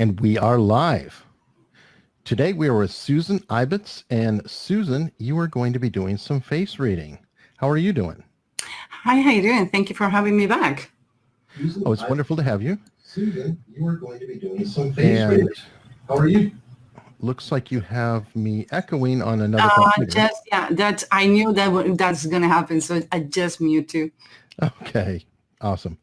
And we are live. Today we are with Susan Ibitz, and Susan, you are going to be doing some face reading. How are you doing? Hi, how you doing? Thank you for having me back. Oh, it's wonderful to have you. Susan, you are going to be doing some face reading. How are you? Looks like you have me echoing on another computer. I knew that's going to happen, so I just mute too. Okay, awesome.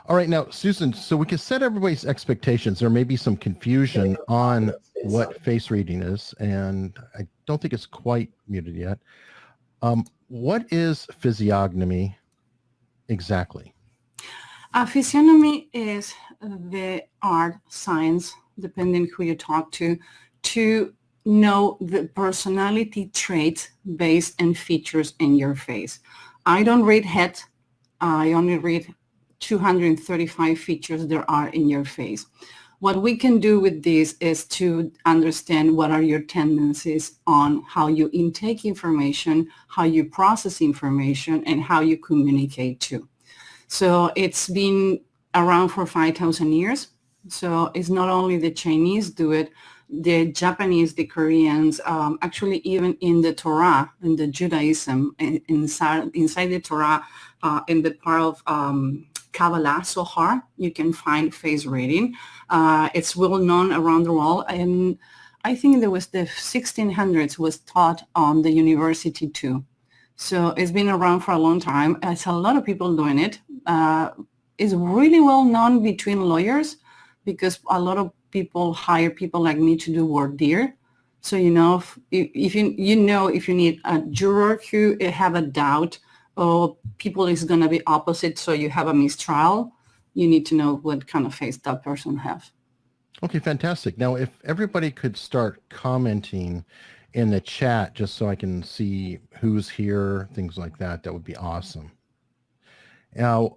All right, now, Susan, so we can set everybody's expectations. There may be some confusion on what face reading is, and I don't think it's quite muted yet. What is physiognomy exactly? Physiognomy is the art, science, depending who you talk to know the personality traits based on features in your face. I don't read head. I only read 235 features there are in your face. What we can do with this is to understand what are your tendencies on how you intake information, how you process information, and how you communicate too. So it's been around for 5,000 years. So it's not only the Chinese do it, the Japanese, the Koreans, actually even in the Torah, in the Judaism, inside the Torah, in the part of Kabbalah, Zohar, you can find face reading. It's well known around the world, and I think there was the 1600s was taught on the university too. So it's been around for a long time. It's a lot of people doing it. It's really well known between lawyers because a lot of people hire people like me to do work there. So if you need a juror who have a doubt or people is going to be opposite, so you have a mistrial, you need to know what kind of face that person have. Okay, fantastic. Now, if everybody could start commenting in the chat just so I can see who's here, things like that, that would be awesome. Now,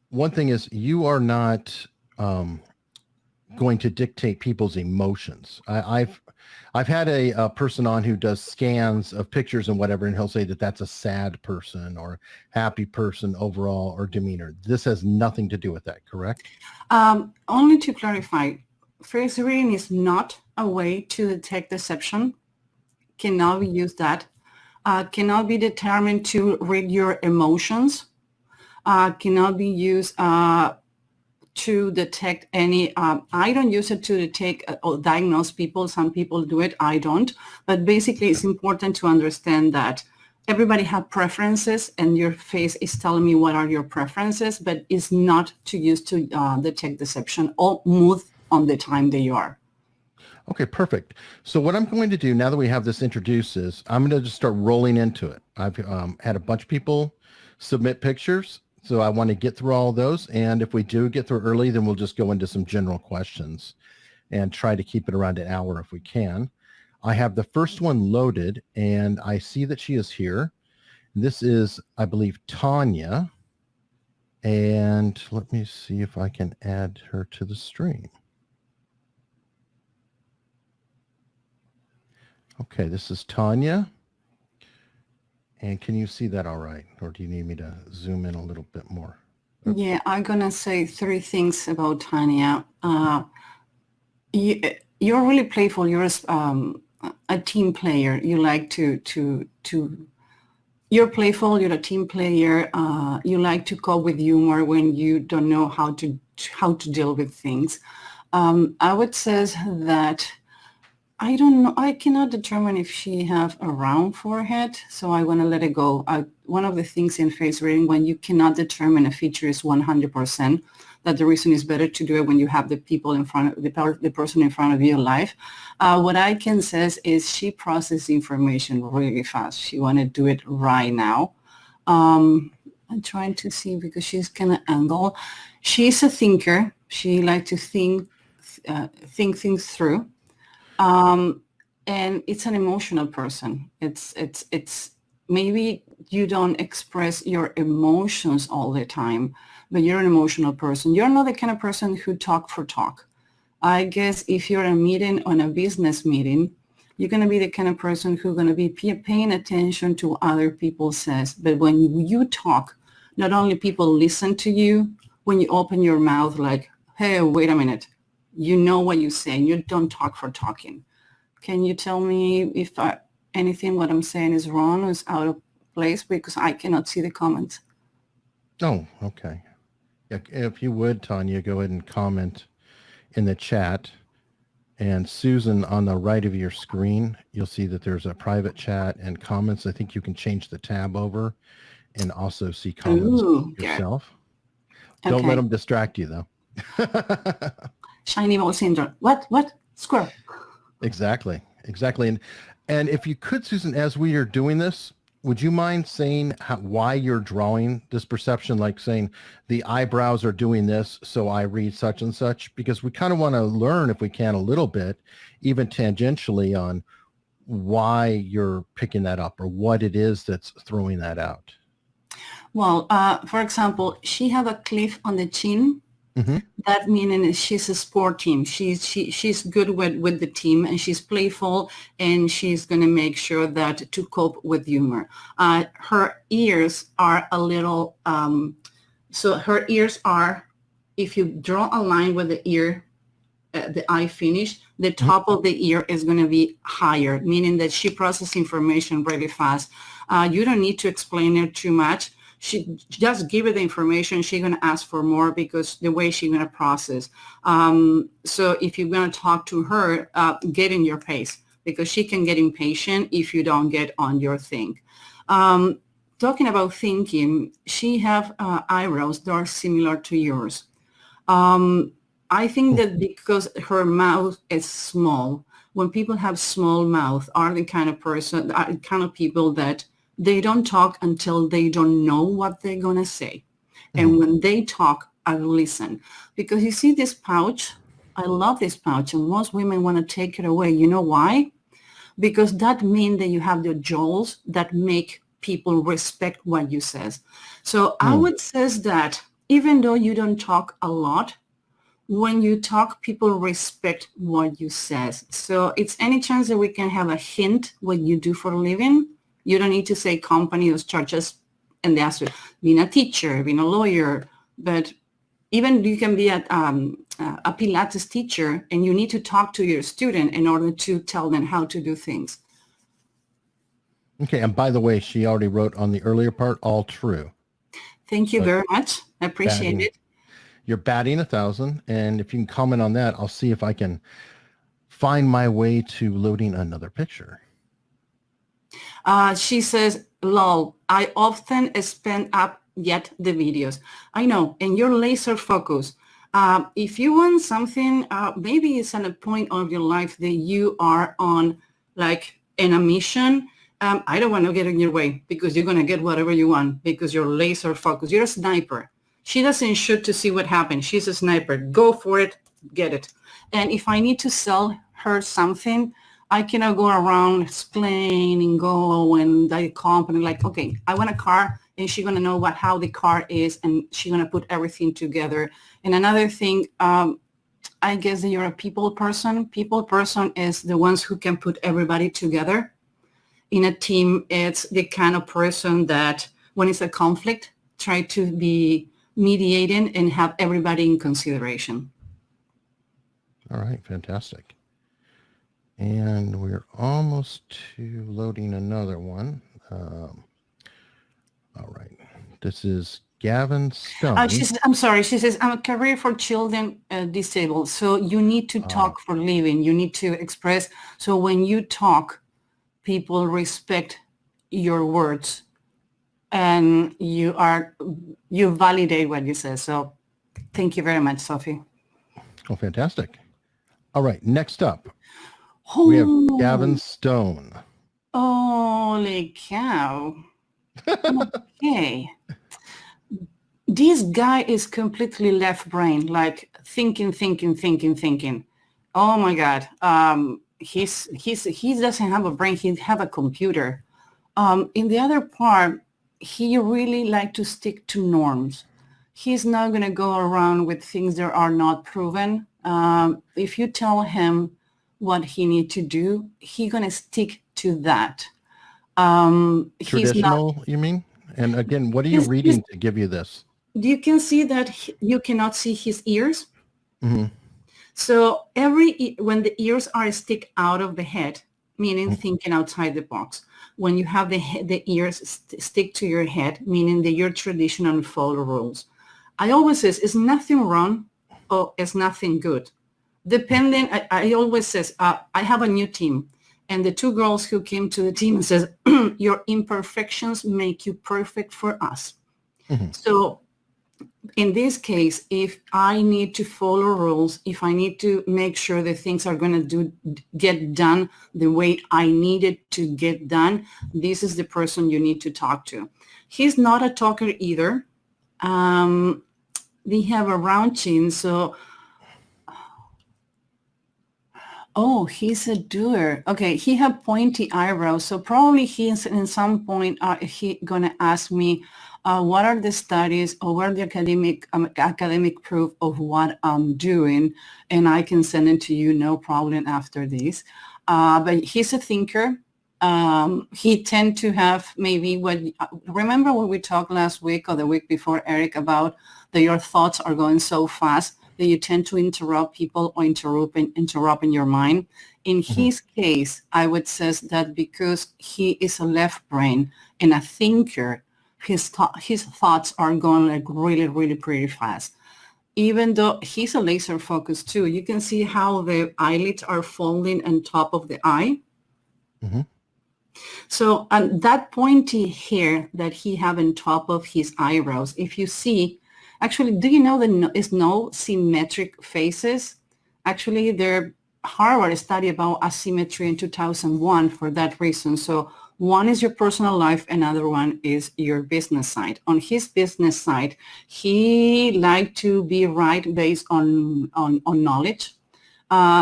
one thing is you are not going to dictate people's emotions. I've had a person on who does scans of pictures and whatever, and he'll say that that's a sad person or happy person overall or demeanor. This has nothing to do with that, correct? Only to clarify, face reading is not a way to detect deception. Cannot be used that. Cannot be determined to read your emotions. Cannot be used to detect any, I don't use it to detect or diagnose people. Some people do it, I don't. But basically, it's important to understand that everybody have preferences and your face is telling me what are your preferences, but it's not to use to detect deception or mood on the time that you are. Okay, perfect. So what I'm going to do now that we have this introduced is I'm going to just start rolling into it. I've had a bunch of people submit pictures. So I want to get through all of those. And if we do get through early, then we'll just go into some general questions and try to keep it around an hour if we can. I have the first one loaded and I see that she is here. This is, I believe, Tanya. And let me see if I can add her to the stream. Okay, this is Tanya. And can you see that all right? Or do you need me to zoom in a little bit more? Oops. Yeah, I'm going to say three things about Tanya. You're really playful. You're a team player. You like you're playful. You're a team player. You like to cope with humor when you don't know how to deal with things. I would say that I don't know. I cannot determine if she have a round forehead, so I want to let it go. One of the things in face reading, when you cannot determine a feature is 100%, that the reason is better to do it when you have the people in front of the person in front of you live. What I can say is she processes information really fast. She want to do it right now. I'm trying to see because she's kind of angled. She's a thinker. She likes to think things through. And it's an emotional person. It's maybe you don't express your emotions all the time, but you're an emotional person. You're not the kind of person who talk for talk. I guess if you're a meeting on a business meeting, you're going to be the kind of person who's going to be paying attention to what other people says. But when you talk, not only people listen to you, when you open your mouth like, hey, wait a minute, You know what you say. You don't talk for talking. Can you tell me if anything what I'm saying is wrong or is out of place, because I cannot see the comments? Oh, okay. Yeah, if you would, Tanya, go ahead and comment in the chat. And Susan, on the right of your screen, you'll see that there's a private chat and comments. I think you can change the tab over and also see comments yourself. Don't let them distract you, though. Shiny ball syndrome. What? Squirrel. Exactly. And if you could, Susan, as we are doing this, would you mind saying why you're drawing this perception, like saying the eyebrows are doing this, so I read such and such? Because we kind of want to learn, if we can, a little bit, even tangentially, on why you're picking that up or what it is that's throwing that out. Well, for example, she have a cliff on the chin. Mm-hmm. That meaning she's a sport team. She's good with the team, and she's playful, and she's going to make sure that to cope with humor. Her ears are a little, so her ears are, if you draw a line with the ear, the eye finish, the top of the ear is going to be higher, meaning that she processes information really fast. You don't need to explain it too much. She just give her the information. She's going to ask for more because the way she's going to process. So if you're going to talk to her, get in your pace, because she can get impatient if you don't get on your thing. Talking about thinking, she have eyebrows that are similar to yours. I think that because her mouth is small, when people have small mouth, are the kind of person, are the kind of people that they don't talk until they don't know what they're going to say. And when they talk, I listen. Because you see this pouch, I love this pouch, and most women want to take it away. You know why? Because that means that you have the jewels that make people respect what you says. So I would say that even though you don't talk a lot, when you talk, people respect what you says. So it's any chance that we can have a hint what you do for a living. You don't need to say company or churches, and that's being a teacher, being a lawyer, but even you can be a Pilates teacher, and you need to talk to your student in order to tell them how to do things. Okay, and by the way, she already wrote on the earlier part, all true. Thank you very much. I appreciate it. You're batting 1,000, and if you can comment on that, I'll see if I can find my way to loading another picture. She says, lol, I often spend up yet the videos. I know, and you're laser focused. If you want something, maybe it's at a point of your life that you are on like in a mission. I don't want to get in your way, because you're going to get whatever you want because you're laser focused. You're a sniper. She doesn't shoot to see what happens. She's a sniper. Go for it. Get it. And if I need to sell her something, I cannot go around explaining, go and the company like, okay, I want a car, and she's going to know how the car is, and she's going to put everything together. And another thing, I guess that you're a people person. People person is the ones who can put everybody together. In a team, it's the kind of person that when it's a conflict, try to be mediating and have everybody in consideration. All right, fantastic. And we're almost to loading another one. All right. This is Gavin Stone. I'm sorry. She says, I'm a career for children disabled. So you need to talk for living. You need to express. So when you talk, people respect your words, and you validate what you say. So thank you very much, Sophie. Oh, fantastic. All right. Next up, we have Gavin Stone. Holy cow. Okay. This guy is completely left brain, like thinking. Oh my God. He doesn't have a brain. He have a computer. In the other part, he really like to stick to norms. He's not going to go around with things that are not proven. If you tell him what he need to do, he's going to stick to that. Traditional, you mean? And again, what are you reading to give you this? You can see that you cannot see his ears. Mm-hmm. So when the ears are stick out of the head, meaning thinking outside the box. When you have the ears stick to your head, meaning that you're traditional and follow rules. I always say, it's nothing wrong or it's nothing good. Depending, I always says, I have a new team. And the two girls who came to the team and says, your imperfections make you perfect for us. Mm-hmm. So in this case, if I need to follow rules, if I need to make sure that things are going to get done the way I need it to get done, this is the person you need to talk to. He's not a talker either. They have a round chin, so he's a doer. Okay, he have pointy eyebrows, so probably he's in some point he gonna ask me, what are the studies or what are the academic proof of what I'm doing, and I can send it to you, no problem after this. But he's a thinker. He tend to have maybe remember when we talked last week or the week before, Eric, about that your thoughts are going so fast that you tend to interrupt people or interrupt in your mind. In his case, I would say that because he is a left brain and a thinker, his thoughts are going like really, really pretty fast. Even though he's a laser focus too, you can see how the eyelids are folding on top of the eye. Mm-hmm. So that pointy hair that he have on top of his eyebrows, if you see, actually, do you know there is no symmetric faces? Actually, Harvard study about asymmetry in 2001 for that reason. So one is your personal life, another one is your business side. On his business side, he liked to be right based on knowledge.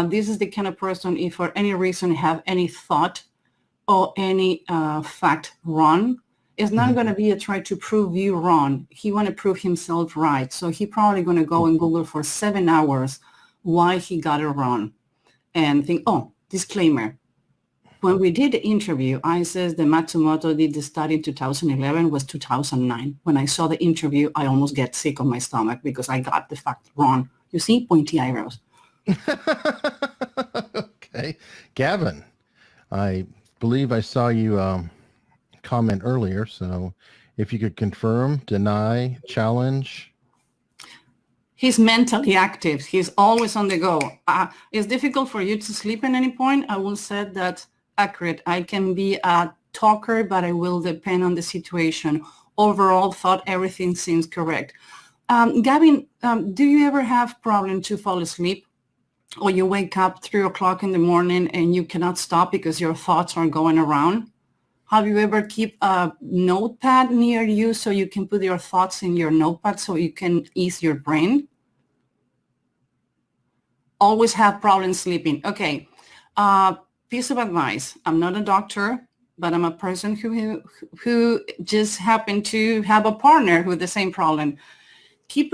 This is the kind of person, if for any reason have any thought or any fact wrong, it's not going to be a try to prove you wrong. He want to prove himself right. So he probably going to go and Google for 7 hours why he got it wrong and think, disclaimer. When we did the interview, I says the Matsumoto did the study in 2011 was 2009. When I saw the interview, I almost get sick on my stomach because I got the fact wrong. You see, pointy eyebrows. Okay. Gavin, I believe I saw you comment earlier, so if you could confirm, deny, challenge. He's mentally active. He's always on the go. It's difficult for you to sleep at any point. I will say that accurate. I can be a talker, but I will depend on the situation. Overall thought everything seems correct. Gavin, do you ever have problem to fall asleep? Or you wake up 3 o'clock in the morning and you cannot stop because your thoughts are going around? Have you ever keep a notepad near you so you can put your thoughts in your notepad so you can ease your brain? Always have problems sleeping. Okay. Piece of advice. I'm not a doctor, but I'm a person who just happened to have a partner with the same problem. Keep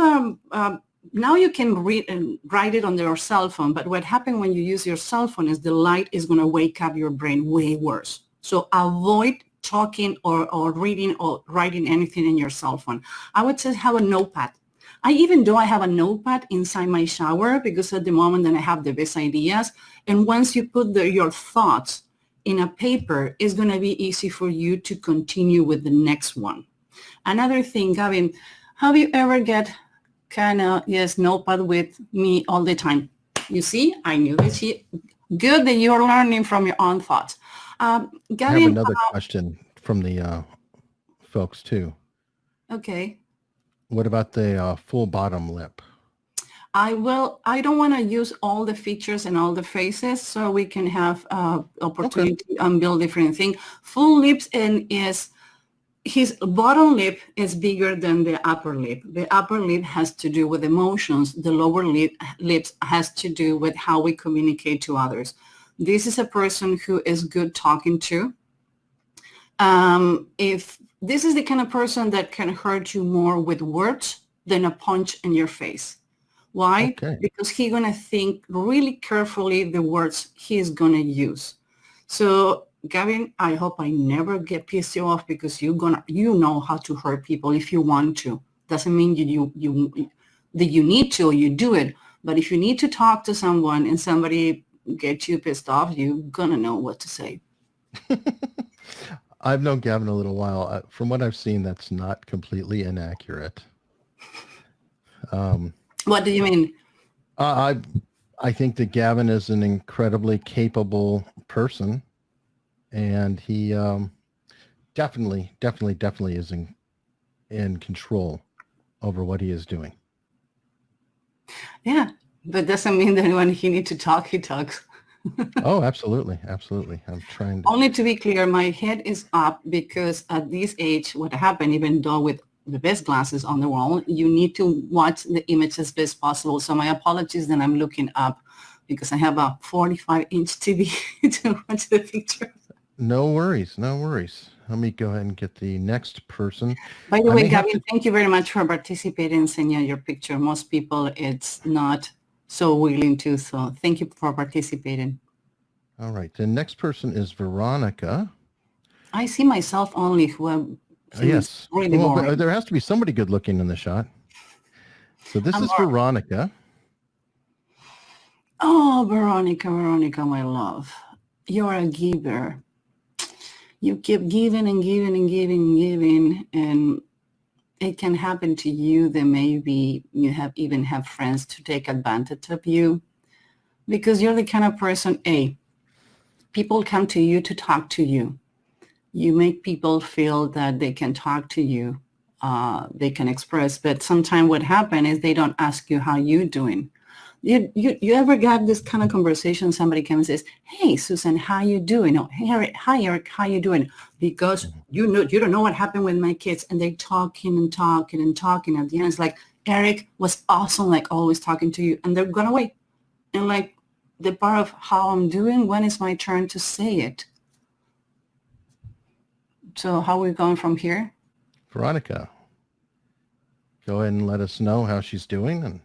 now you can read and write it on your cell phone, but what happens when you use your cell phone is the light is going to wake up your brain way worse. So avoid talking or reading or writing anything in your cell phone. I would say have a notepad. Even though I have a notepad inside my shower because at the moment then I have the best ideas. And once you put your thoughts in a paper, it's going to be easy for you to continue with the next one. Another thing, Gavin, have you ever get notepad with me all the time? You see, I knew that good that you're learning from your own thoughts. Gavin, I have another question from the folks too. Okay. What about the full bottom lip? I don't want to use all the features and all the faces, so we can have opportunity and build different things. Full lips is his bottom lip is bigger than the upper lip. The upper lip has to do with emotions. The lower lips has to do with how we communicate to others. This is a person who is good talking to. If this is the kind of person that can hurt you more with words than a punch in your face. Why? Okay. Because he's going to think really carefully the words he's going to use. So, Gavin, I hope I never get pissed you off because you know how to hurt people if you want to. Doesn't mean that you need to or you do it, But if you need to talk to someone and somebody gets you pissed off, you're going to know what to say. I've known Gavin a little while. From what I've seen, that's not completely inaccurate. What do you mean? I think that Gavin is an incredibly capable person, and he definitely is in control over what he is doing. Yeah, but doesn't mean that when he needs to talk, he talks. Oh, absolutely. I'm trying to. Only to be clear, my head is up because at this age, what happened, even though with the best glasses on the wall, you need to watch the image as best possible. So my apologies that I'm looking up because I have a 45-inch TV to watch the picture. No worries. Let me go ahead and get the next person. By the way, Gavin, thank you very much for participating and sending your picture. Most people, it's not so willing to. So thank you for participating. All right. The next person is Veronica. I see myself only who Yes. Really boring. But there has to be somebody good looking in the shot. So this is Veronica. Oh, Veronica, my love. You're a giver. You keep giving and giving and giving and giving, and it can happen to you that maybe you even have friends to take advantage of you because you're the kind of person, people come to you to talk to you. You make people feel that they can talk to you, they can express, but sometimes what happens is they don't ask you how you're doing. You ever got this kind of conversation? Somebody comes and says, "Hey, Susan, how you doing?" "Oh, hey, hi, Eric, how you doing?" Because you don't know what happened with my kids, and they talking and talking and talking. At the end, it's like, Eric was awesome, like always talking to you, and they're gonna wait. And like the part of how I'm doing, when is my turn to say it? So how are we going from here? Veronica, go ahead and let us know how she's doing. And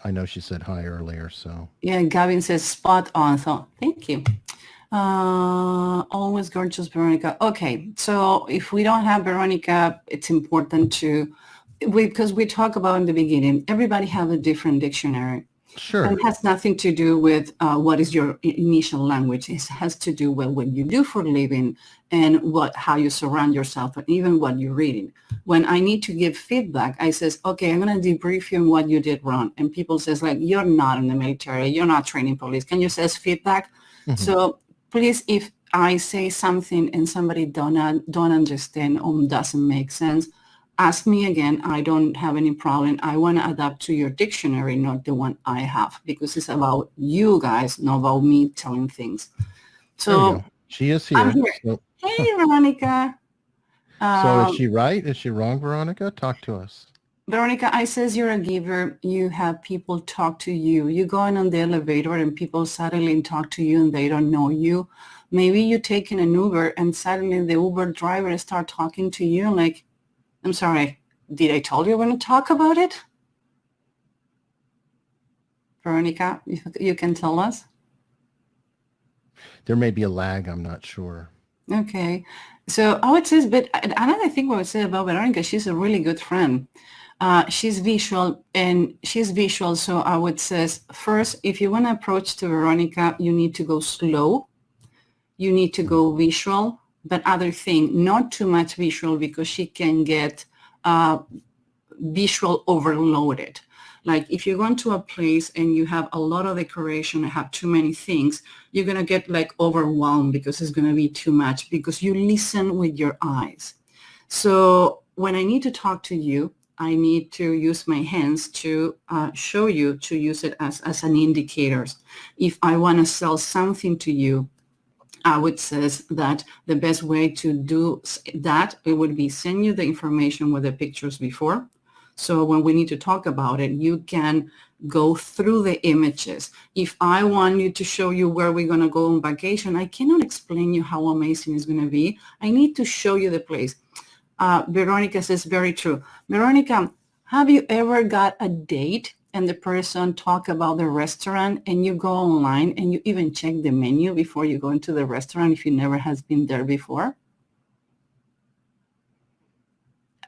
I know she said hi earlier, so. Yeah, Gavin says spot on. So thank you. Always gorgeous, Veronica. Okay, so if we don't have Veronica, it's important because we talk about in the beginning, everybody have a different dictionary. Sure. And it has nothing to do with what is your initial language. It has to do with what you do for a living and how you surround yourself and even what you're reading. When I need to give feedback, I says, okay, I'm going to debrief you on what you did wrong. And people says like, you're not in the military. You're not training police. Can you say feedback? Mm-hmm. So please, if I say something and somebody don't understand or doesn't make sense, ask me again. I don't have any problem. I want to adapt to your dictionary, not the one I have, because it's about you guys, not about me telling things. So she is here. I'm here. So. Hey, Veronica. So is she right? Is she wrong, Veronica? Talk to us. Veronica, I says you're a giver. You have people talk to you. You go in on the elevator and people suddenly talk to you and they don't know you. Maybe you're taking an Uber and suddenly the Uber driver start talking to you like, I'm sorry, did I tell you we're going to talk about it? Veronica, you can tell us. There may be a lag, I'm not sure. Okay. So I would say, but another thing I would say about Veronica, she's a really good friend. She's visual, so I would say, first, if you want to approach to Veronica, you need to go slow. You need to go visual. But other thing, not too much visual because she can get visual overloaded. Like if you're going to a place and you have a lot of decoration and have too many things, you're going to get like overwhelmed because it's going to be too much because you listen with your eyes. So when I need to talk to you, I need to use my hands to show you to use it as an indicator. If I want to sell something to you, I would say that the best way to do that, it would be send you the information with the pictures before. So when we need to talk about it, you can go through the images. If I want you to show you where we're going to go on vacation, I cannot explain you how amazing it's going to be. I need to show you the place. Veronica says, very true. Veronica, have you ever got a date and the person talk about the restaurant and you go online and you even check the menu before you go into the restaurant if you never has been there before?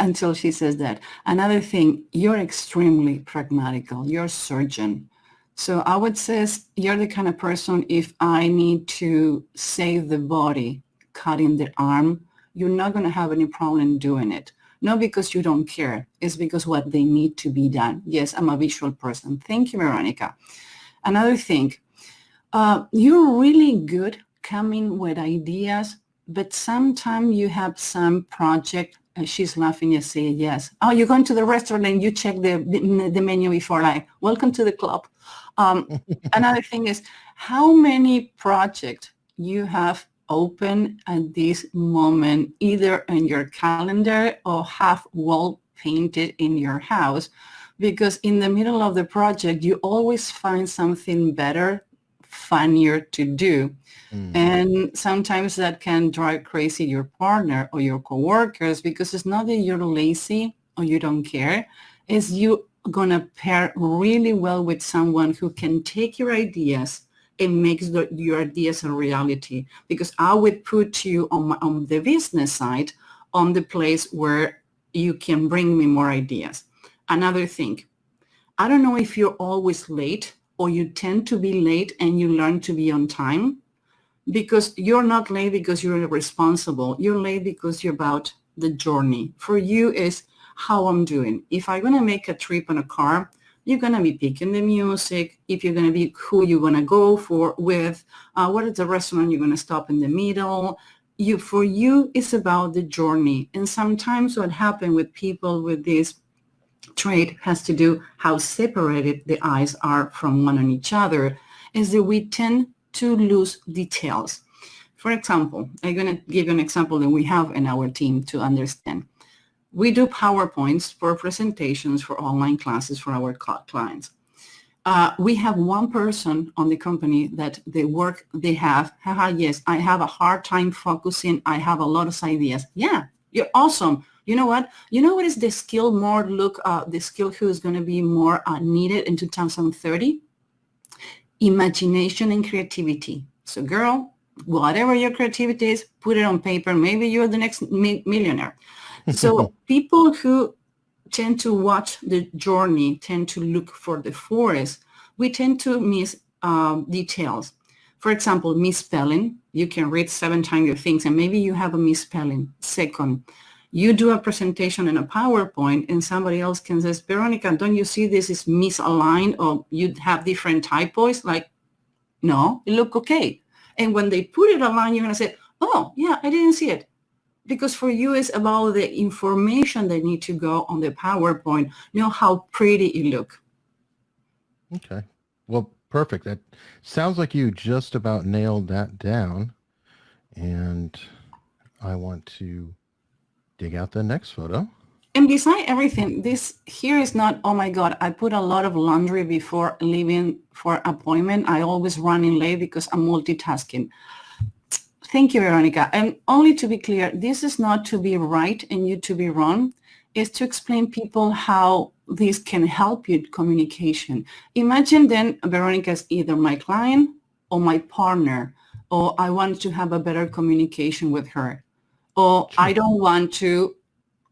until she says that. Another thing, you're extremely pragmatical. You're a surgeon. So I would say you're the kind of person, if I need to save the body, cutting the arm, you're not going to have any problem doing it. Not because you don't care. It's because what they need to be done. Yes, I'm a visual person. Thank you, Veronica. Another thing, you're really good coming with ideas, but sometimes you have some project. She's laughing. You say yes. Oh, you're going to the restaurant and you check the menu before, like, welcome to the club. Another thing is how many projects you have open at this moment, either in your calendar or have wall painted in your house, because in the middle of the project, you always find something better, funnier to do. And sometimes that can drive crazy your partner or your coworkers, because it's not that you're lazy or you don't care. It's you going to pair really well with someone who can take your ideas and makes your ideas a reality. Because I would put you on the business side, on the place where you can bring me more ideas. Another thing, I don't know if you're always late or you tend to be late and you learn to be on time, because you're not late because you're irresponsible. You're late because you're about the journey. For you is how I'm doing. If I'm going to make a trip in a car, you're going to be picking the music. If you're going to be who you're going to go with, what is the restaurant you're going to stop in the middle. For you, it's about the journey. And sometimes what happens with people with this trait has to do how separated the eyes are from one on each other, is that we tend to lose details. For example, I'm going to give you an example that we have in our team to understand. We do PowerPoints for presentations for online classes for our clients. We have one person on the company that they have, yes, I have a hard time focusing. I have a lot of ideas. Yeah, you're awesome. You know what? You know what is the skill the skill who is going to be more needed in 2030? Imagination and creativity. So girl, whatever your creativity is, put it on paper. Maybe you're the next millionaire. So people who tend to watch the journey tend to look for the forest. We tend to miss details. For example, misspelling. You can read 7 times your things and maybe you have a misspelling. Second, you do a presentation in a PowerPoint and somebody else can say, Veronica, don't you see this is misaligned or you have different typos? Like, no, it look okay. And when they put it online, you're going to say, oh, yeah, I didn't see it. Because for you, it's about the information that need to go on the PowerPoint, how pretty it look. Okay. Well, perfect. That sounds like you just about nailed that down. And I want to dig out the next photo. And beside everything, this here is not, oh my God, I put a lot of laundry before leaving for appointment. I always running late because I'm multitasking. Thank you, Veronica. And only to be clear, this is not to be right and you to be wrong. It's to explain people how this can help you communication. Imagine then Veronica is either my client or my partner, or I want to have a better communication with her, or I don't want to.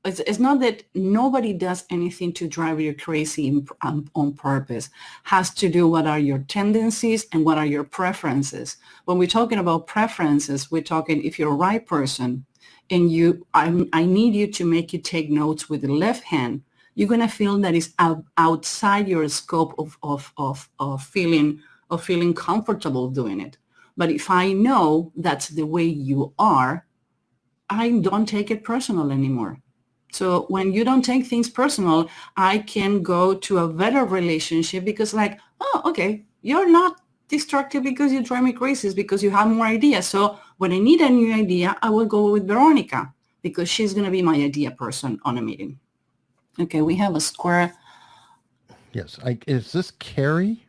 It's not that nobody does anything to drive you crazy on purpose. Has to do what are your tendencies and what are your preferences. When we're talking about preferences, we're talking if you're a right person and I need you to make you take notes with the left hand, you're going to feel that it's outside your scope of feeling comfortable doing it. But if I know that's the way you are, I don't take it personal anymore. So when you don't take things personal, I can go to a better relationship because like, oh, okay, you're not destructive because you drive me crazy. It's because you have more ideas. So when I need a new idea, I will go with Veronica because she's going to be my idea person on a meeting. Okay, we have a square. Yes. Is this Carrie?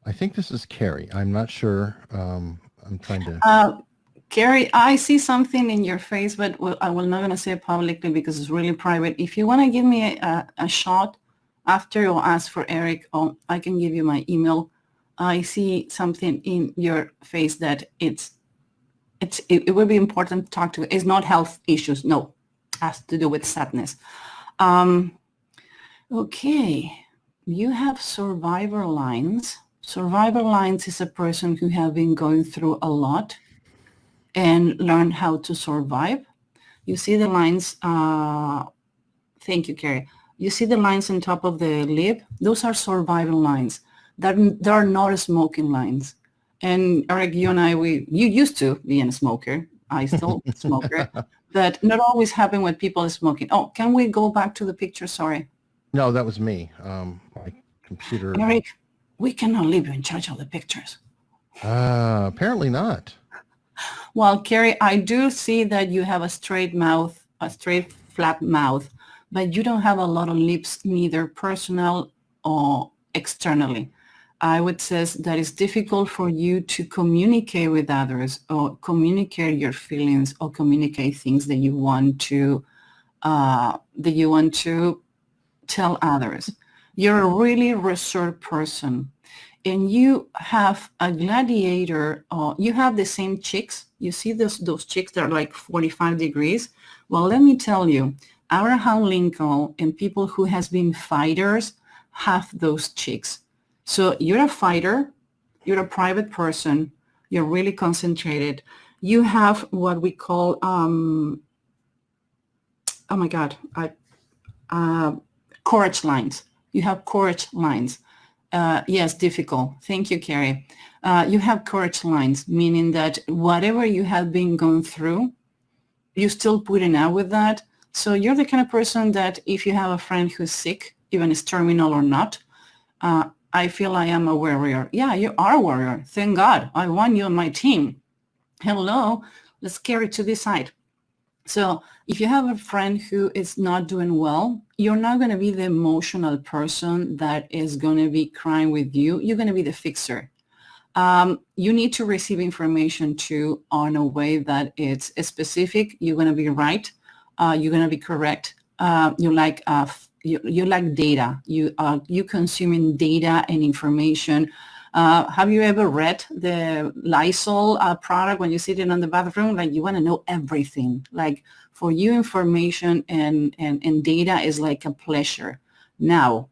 I think this is Carrie. I'm not sure. I'm trying to... Carrie, I see something in your face, but I will not going to say it publicly because it's really private. If you want to give me a shot after or ask for Eric, I can give you my email. I see something in your face that it would be important to talk to. It's not health issues. No, has to do with sadness. Okay, you have survivor lines. Survivor lines is a person who have been going through a lot and learned how to survive. You see the lines, thank you, Carrie. You see the lines on top of the lip? Those are survival lines. They're not smoking lines. And Eric, you and I, you used to be a smoker. I still smoker, but not always happen when people are smoking. Oh, can we go back to the picture? Sorry. No, that was me. My computer. Eric, we cannot leave you in charge of the pictures. Apparently not. Well, Carrie, I do see that you have a straight mouth, a straight flat mouth, but you don't have a lot of lips, neither personal or externally. I would say that it's difficult for you to communicate with others or communicate your feelings or communicate things that you want to tell others. You're a really reserved person, and you have a gladiator. You have the same cheeks. You see those cheeks that are like 45 degrees. Well, let me tell you, Abraham Lincoln and people who has been fighters have those cheeks. So you're a fighter, you're a private person, you're really concentrated. You have what we call, oh my God, courage lines. You have courage lines. Yes, difficult. Thank you, Carrie. You have courage lines, meaning that whatever you have been going through, you're still putting out with that. So you're the kind of person that if you have a friend who's sick, even is terminal or not, I feel I am a warrior. Yeah, you are a warrior. Thank God. I want you on my team. Hello, let's carry to this side. So if you have a friend who is not doing well, you're not going to be the emotional person that is going to be crying with you. You're going to be the fixer. You need to receive information too on a way that it's specific. You're going to be right. You're going to be correct. You like data. You consuming data and information. Have you ever read the Lysol product when you're sitting in the bathroom? Like you want to know everything. Like for you, information and data is like a pleasure. Now,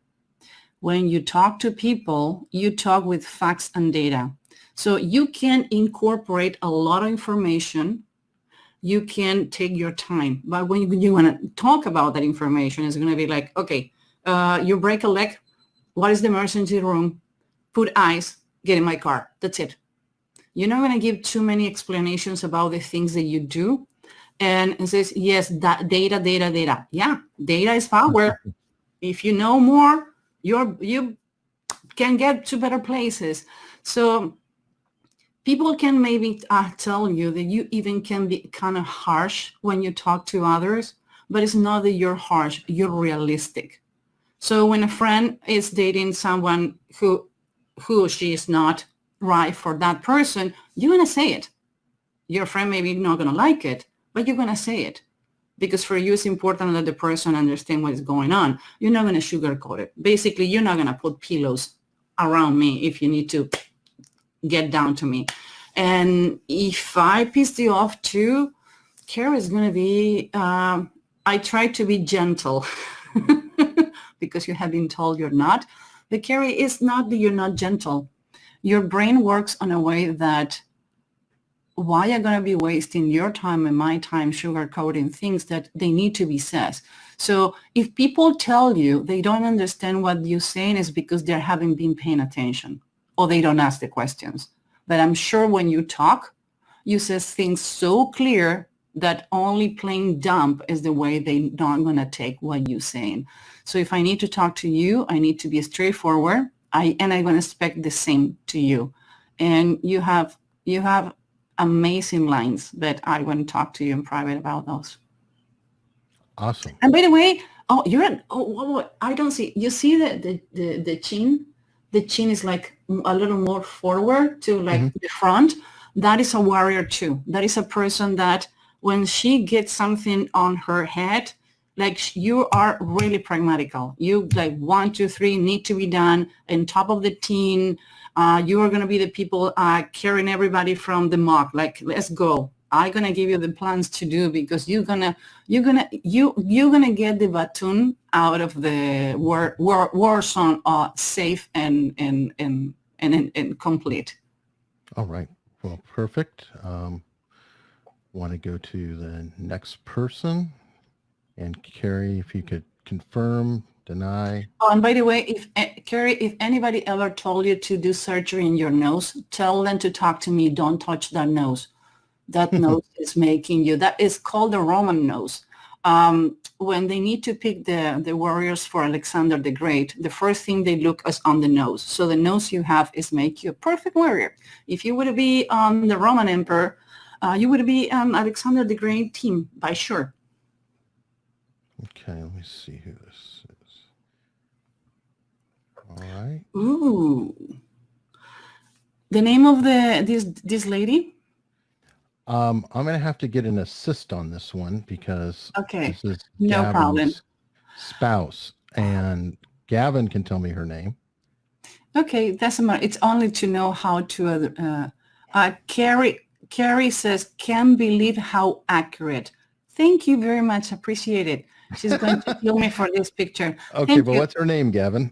when you talk to people, you talk with facts and data. So you can incorporate a lot of information. You can take your time. But when you want to talk about that information, it's going to be like, okay, you break a leg. What is the emergency room? Put ice, get in my car. That's it. You're not going to give too many explanations about the things that you do. And it says, yes, that data. Yeah, data is power. If you know more, you can get to better places. So people can maybe tell you that you even can be kind of harsh when you talk to others, but it's not that you're harsh, you're realistic. So when a friend is dating someone who she is not right for that person, you're going to say it. Your friend maybe not going to like it, but you're going to say it. Because for you, it's important that the person understand what is going on. You're not going to sugarcoat it. Basically, you're not going to put pillows around me if you need to get down to me. And if I pissed you off too, Kara is going to be, I try to be gentle because you have been told you're not. But Carrie, it's not that you're not gentle. Your brain works on a way that why are going to be wasting your time and my time sugarcoating things that they need to be said. So if people tell you they don't understand what you're saying, is because they haven't been paying attention or they don't ask the questions. But I'm sure when you talk, you say things so clear that only plain dumb is the way they're not going to take what you're saying. So if I need to talk to you, I need to be straightforward. I'm going to expect the same to you. And you have amazing lines, but I want to talk to you in private about those. Awesome. And by the way, I don't see, you see the chin? The chin is like a little more forward to like the front. That is a warrior too. That is a person that when she gets something on her head, like you are really pragmatical. You like 1, 2, 3 need to be done on top of the team. You are going to be the people carrying everybody from the mock. Like, let's go. I'm gonna give you the plans to do because you're gonna get the baton out of the war zone safe and complete. All right. Well, perfect. Want to go to the next person. And Carrie, if you could confirm, deny. Oh, and by the way, Carrie, if anybody ever told you to do surgery in your nose, tell them to talk to me. Don't touch that nose. That nose is making you. That is called the Roman nose. When they need to pick the warriors for Alexander the Great, the first thing they look is on the nose. So the nose you have is make you a perfect warrior. If you would be on the Roman emperor, you would be Alexander the Great team by sure. Okay, let me see who this is. All right. Ooh. The name of this lady? I'm gonna have to get an assist on this one because Okay, this is no Gavin's problem. spouse, and Gavin can tell me her name. Okay, doesn't matter. It's only to know how to. Carrie says, "Can't believe how accurate." Thank you very much. Appreciate it. She's going to kill me for this picture. Okay, Thank but you. what's her name, Gavin?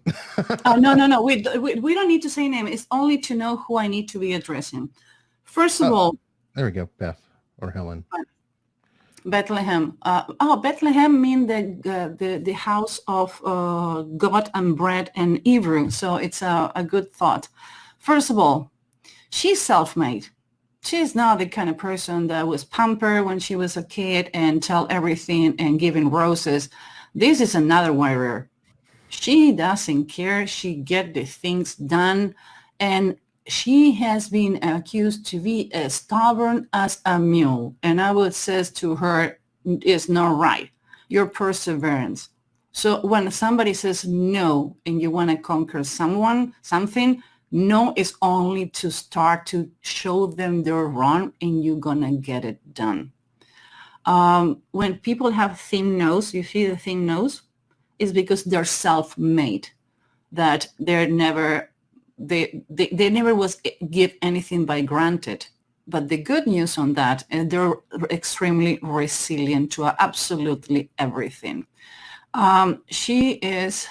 Oh, no. We don't need to say name. It's only to know who I need to be addressing. First of all, There we go, Beth or Helen. Bethlehem. Bethlehem means the house of God and bread and Hebrew. So it's a good thought. First of all, she's self-made. She's not the kind of person that was pampered when she was a kid and tell everything and giving roses. This is another warrior. She doesn't care. She get the things done. And she has been accused to be as stubborn as a mule. And I would say to her, it's not right. Your perseverance. So when somebody says no and you want to conquer something, no is only to start to show them they're wrong and you're going to get it done. When people have thin nose, you see the thin nose, is because they're self-made, that they never was give anything by granted. But the good news on that, they're extremely resilient to absolutely everything. She is...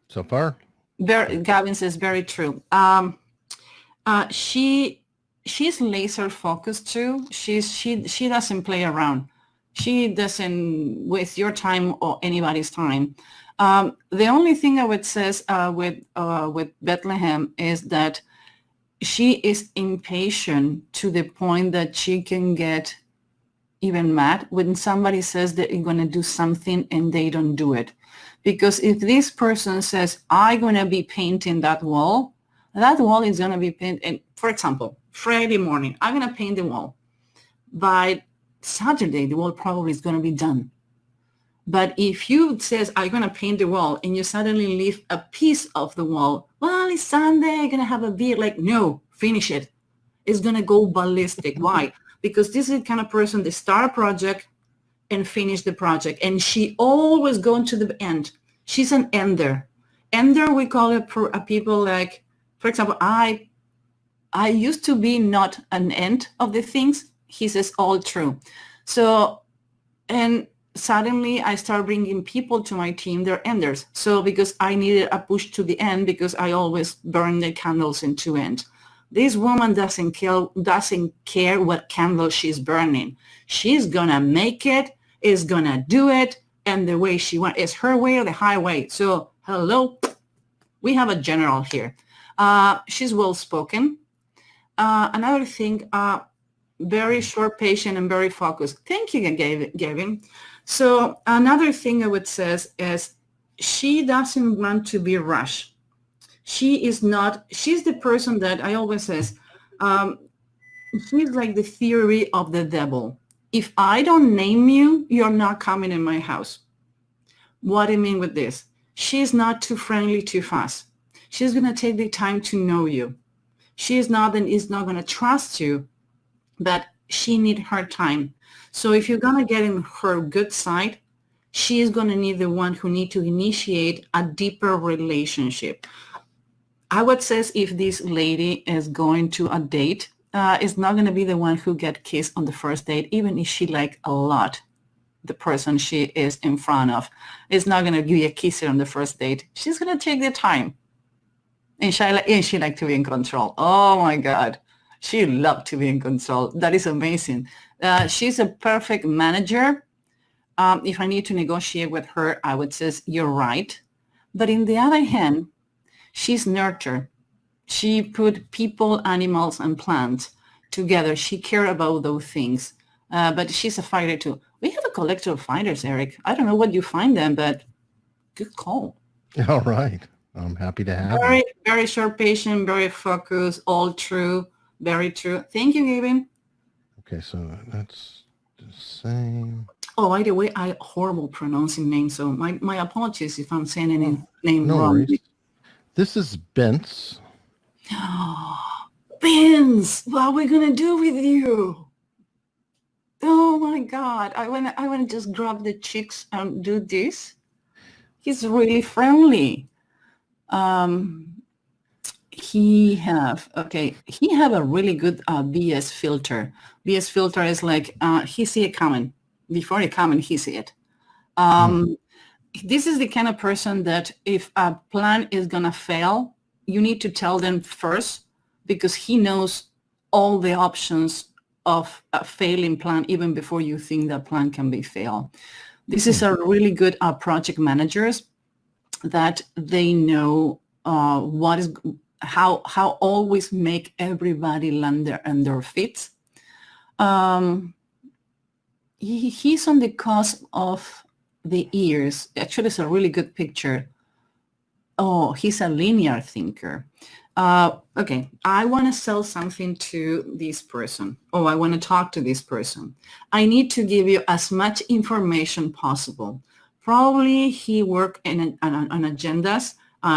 So far? Gavin says very true. She's laser focused too. She doesn't play around. She doesn't waste your time or anybody's time. The only thing I would say with Bethlehem is that she is impatient to the point that she can get even mad when somebody says that they're going to do something and they don't do it. Because if this person says, I'm going to be painting that wall is going to be painted. And for example, Friday morning, I'm going to paint the wall. By Saturday, the wall probably is going to be done. But if you says, I'm going to paint the wall and you suddenly leave a piece of the wall, well, it's Sunday, I'm going to have a beer. Like, no, finish it. It's going to go ballistic. Why? Because this is the kind of person that start a project and finish the project. And she always going to the end. She's an ender. Ender, we call it a people like, for example, I used to be not an end of the things. He says all true. So, and suddenly I start bringing people to my team, they're enders. So because I needed a push to the end because I always burn the candles in two ends. This woman doesn't care what candle she's burning. She's going to make it, is going to do it, and the way she wants is her way or the highway. So, hello, we have a general here. She's well-spoken. Another thing, very short, patient, and very focused. Thank you, Gavin. So another thing I would say is she doesn't want to be rushed. She's the person that I always says, she's like the theory of the devil. If I don't name you, you're not coming in my house. What do I mean with this? She's not too friendly too fast. She's going to take the time to know you. She is not going to trust you, but she needs her time. So if you're going to get in her good side, she is going to need the one who need to initiate a deeper relationship. I would say if this lady is going to a date, is not going to be the one who get kissed on the first date, even if she like a lot the person she is in front of. Is not going to give you a kiss on the first date. She's going to take the time. And she like to be in control. Oh my God. She loved to be in control. That is amazing. She's a perfect manager. If I need to negotiate with her, I would say, you're right. But in the other hand, she's nurture. She put people, animals, and plants together. She cares about those things. But she's a fighter too. We have a collective of fighters, Eric. I don't know what you find them, but good call. All right. I'm happy to have Very, you. very short, patient, very focused, all true, very true. Thank you, Gavin. Okay, so that's the same. Oh, by the way, I horrible pronouncing names, so my apologies if I'm saying any name No wrong. worries. This is Bence. Vince, what are we gonna do with you? Oh my God, I wanna just grab the cheeks and do this. He's really friendly. He have a really good BS filter. BS filter is like he see it coming. Before it coming, he see it. This is the kind of person that if a plan is gonna fail, you need to tell them first, because he knows all the options of a failing plan even before you think that plan can be failed. This is a really good project managers that they know how always make everybody land on their feet. He's on the cusp of the ears. Actually, it's a really good picture. Oh, he's a linear thinker. Okay, I want to sell something to this person. Oh, I want to talk to this person. I need to give you as much information possible. Probably he work on agendas.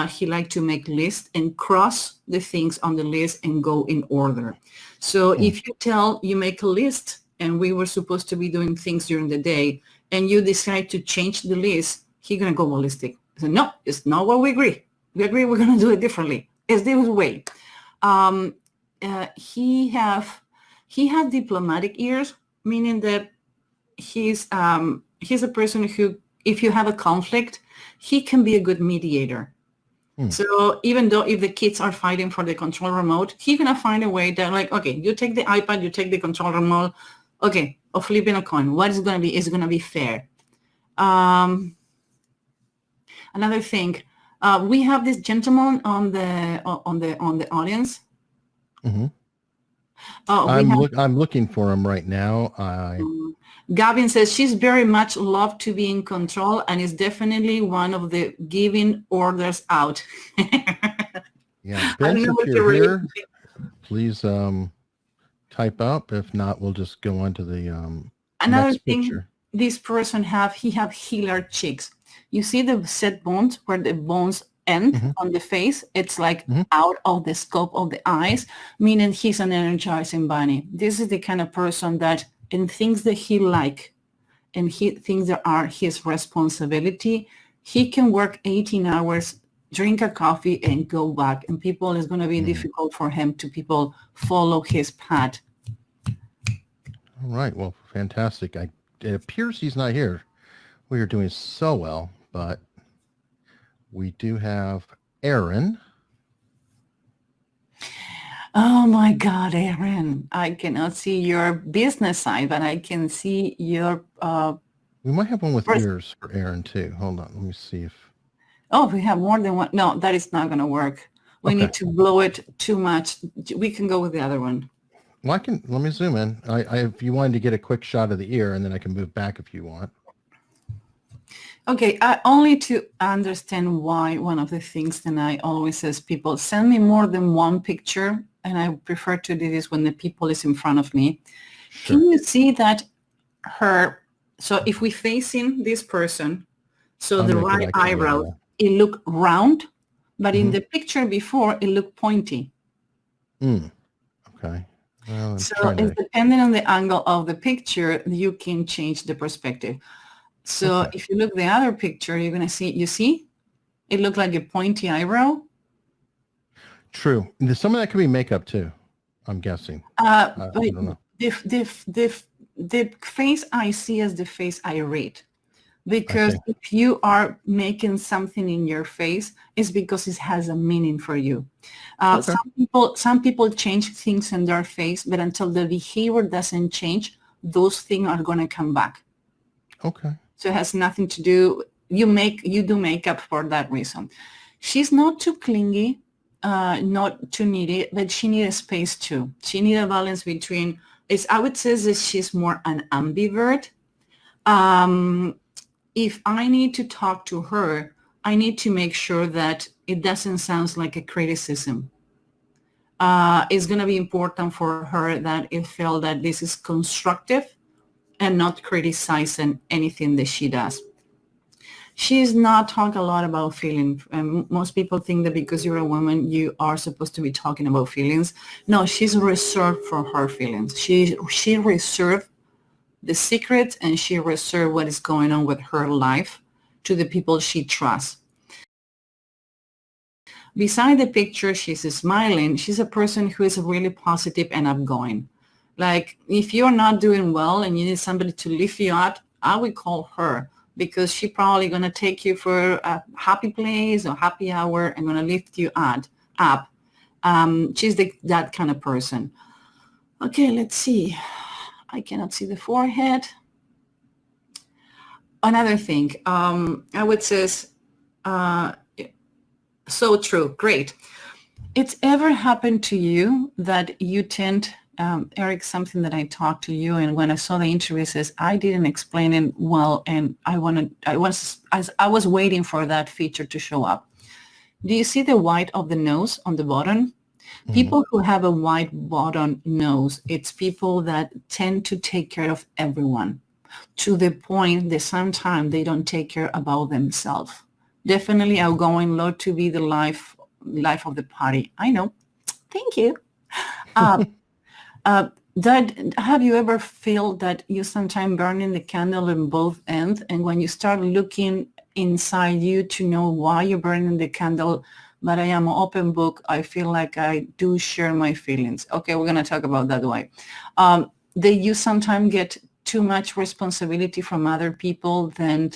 He like to make lists and cross the things on the list and go in order. So if you make a list, and we were supposed to be doing things during the day, and you decide to change the list, he's going to go ballistic. He said, no, it's not what we agree. We agree we're going to do it differently. It's this way. He has diplomatic ears, meaning that he's a person who, if you have a conflict, he can be a good mediator. So even though if the kids are fighting for the control remote, he's going to find a way that like, okay, you take the iPad, you take the control remote. Okay, or flipping a coin. What is it going to be? Is it going to be fair? Another thing, we have this gentleman on the audience. I'm looking for him right now. Gavin says she's very much loved to be in control and is definitely one of the giving orders out. Yeah, Ben, if you're here, please type up. If not, we'll just go on to the another next thing. picture. This person have healer cheeks. You see the set bones where the bones end on the face. It's like out of the scope of the eyes, meaning he's an energizing bunny. This is the kind of person that in things that he like and things that are his responsibility, he can work 18 hours, drink a coffee and go back. And people is going to be difficult for him to people follow his path. All right. Well, fantastic. It appears he's not here. We are doing so well, but we do have Aaron. Oh my God, Aaron. I cannot see your business side, but I can see your... we might have one with ears for Aaron too. Hold on. Let me see if... Oh, we have more than one. No, that is not going to work. We need to blow it too much. We can go with the other one. Well, let me zoom in. If you wanted to get a quick shot of the ear, and then I can move back if you want. Okay, only to understand why one of the things that I always says, people send me more than one picture, and I prefer to do this when the people is in front of me. Sure. Can you see that so if we facing this person, so the right eyebrow, it look round, but in the picture before, it looked pointy. Okay. Well, so it's depending on the angle of the picture, you can change the perspective. So if you look the other picture, you're going to see, it looked like a pointy eyebrow. True. Some of that could be makeup too. I'm guessing. But I don't know. the face I see is the face I read. Because see. if you are making something in your face, it's because it has a meaning for you. Okay. Some people change things in their face, but until the behavior doesn't change, those things are going to come back. Okay. So it has nothing to do. You do makeup for that reason. She's not too clingy, not too needy, but she needs space too. She needs a balance between. I would say that she's more an ambivert. If I need to talk to her, I need to make sure that it doesn't sound like a criticism. It's going to be important for her that it feel that this is constructive and not criticizing anything that she does. She's not talking a lot about feelings. And most people think that because you're a woman, you are supposed to be talking about feelings. No, she's reserved for her feelings. She reserved the secret, and she reserved what is going on with her life to the people she trusts. Beside the picture, she's smiling. She's a person who is really positive and outgoing. Like if you're not doing well and you need somebody to lift you up, I would call her because she's probably going to take you for a happy place or happy hour and going to lift you up. She's that kind of person. Okay, let's see. I cannot see the forehead. Another thing, I would say, so true, great. It's ever happened to you that you tend, Eric, something that I talked to you, and when I saw the interview, says I didn't explain it well, and I was waiting for that feature to show up. Do you see the white of the nose on the bottom? People who have a wide bottom nose, it's people that tend to take care of everyone to the point that sometimes they don't take care about themselves. Definitely outgoing, love to be the life of the party. I know. Thank you. That have you ever feel that you sometimes burning the candle in both ends, and when you start looking inside you to know why you're burning the candle, but I am an open book, I feel like I do share my feelings. Okay, we're going to talk about that way. That you sometimes get too much responsibility from other people than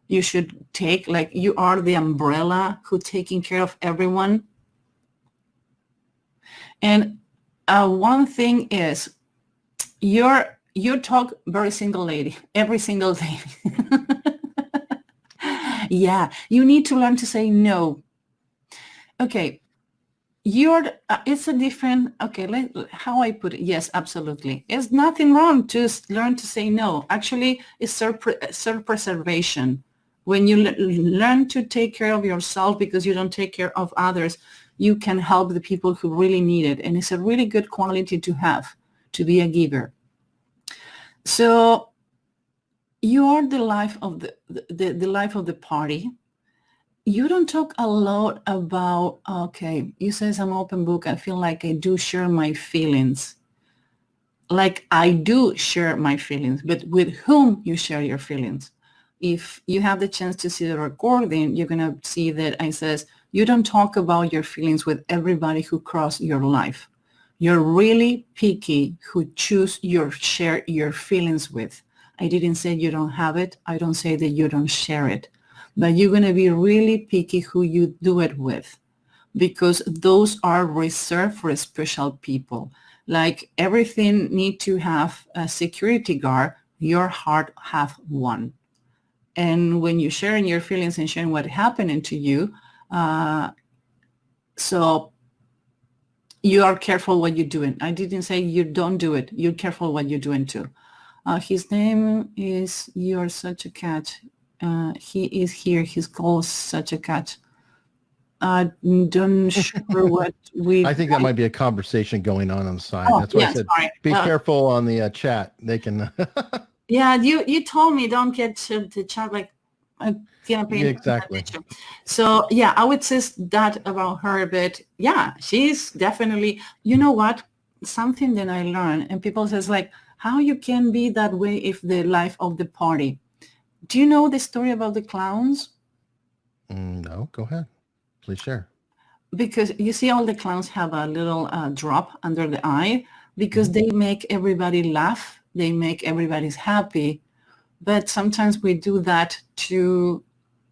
you should take, like you are the umbrella who taking care of everyone. And one thing is, you talk very single lady every single day. Yeah, you need to learn to say no. Okay, it's a different, okay, how I put it, yes, absolutely. There's nothing wrong to learn to say no. Actually, it's self-preservation. When you learn to take care of yourself because you don't take care of others, you can help the people who really need it. And it's a really good quality to have, to be a giver. So you are the life of the life of the party. You don't talk a lot about, okay, you says I'm open book. I feel like I do share my feelings. Like I do share my feelings, but with whom you share your feelings. If you have the chance to see the recording, you're going to see that I says, you don't talk about your feelings with everybody who cross your life. You're really picky who choose share your feelings with. I didn't say you don't have it. I don't say that you don't share it. But you're going to be really picky who you do it with, because those are reserved for special people. Like everything need to have a security guard, your heart have one. And when you're sharing your feelings and sharing what happened to you, so you are careful what you're doing. I didn't say you don't do it. You're careful what you're doing too. His name is You're Such a Cat. He is here. He's called Such a Cat. Don't sure what we. I think that might be a conversation going on the side. That's why I said be careful on the chat. They can. Yeah, you told me don't get to the chat like. Yeah, exactly. So yeah, I would say that about her, but yeah, she's definitely. You know what? Something that I learned, and people says like, how you can be that way if the life of the party. Do you know the story about the clowns? No, go ahead. Please share. because you see all the clowns have a little drop under the eye because they make everybody laugh. They make everybody's happy. But sometimes we do that to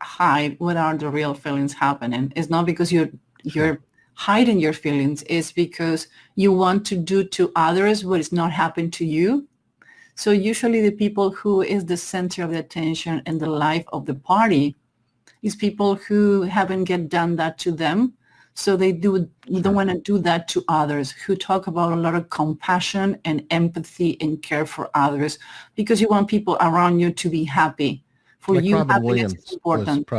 hide what are the real feelings happening. It's not because you're hiding your feelings. It's because you want to do to others what is not happening to you. So usually the people who is the center of the attention and the life of the party is people who haven't get done that to them. So they don't want to do that to others, who talk about a lot of compassion and empathy and care for others, because you want people around you to be happy. For Like you, Robin happiness Williams is important.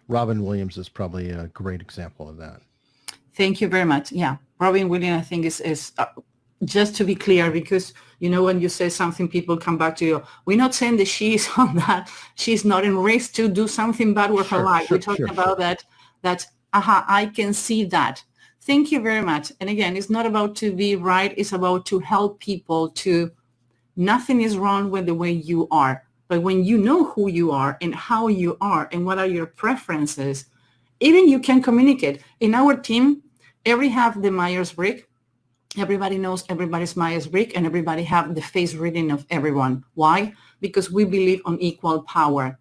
Robin Williams is probably a great example of that. Thank you very much. Yeah, Robin Williams, I think is just to be clear, because when you say something, people come back to you. We're not saying that she's on that. She's not in risk to do something bad with her life. We're talking about that. I can see that. Thank you very much. And again, it's not about to be right. It's about to help people to, nothing is wrong with the way you are. But when you know who you are and how you are and what are your preferences, even you can communicate. In our team, every have the Myers-Briggs. Everybody knows everybody's Myers-Briggs, and everybody have the face reading of everyone. Why? Because we believe on equal power.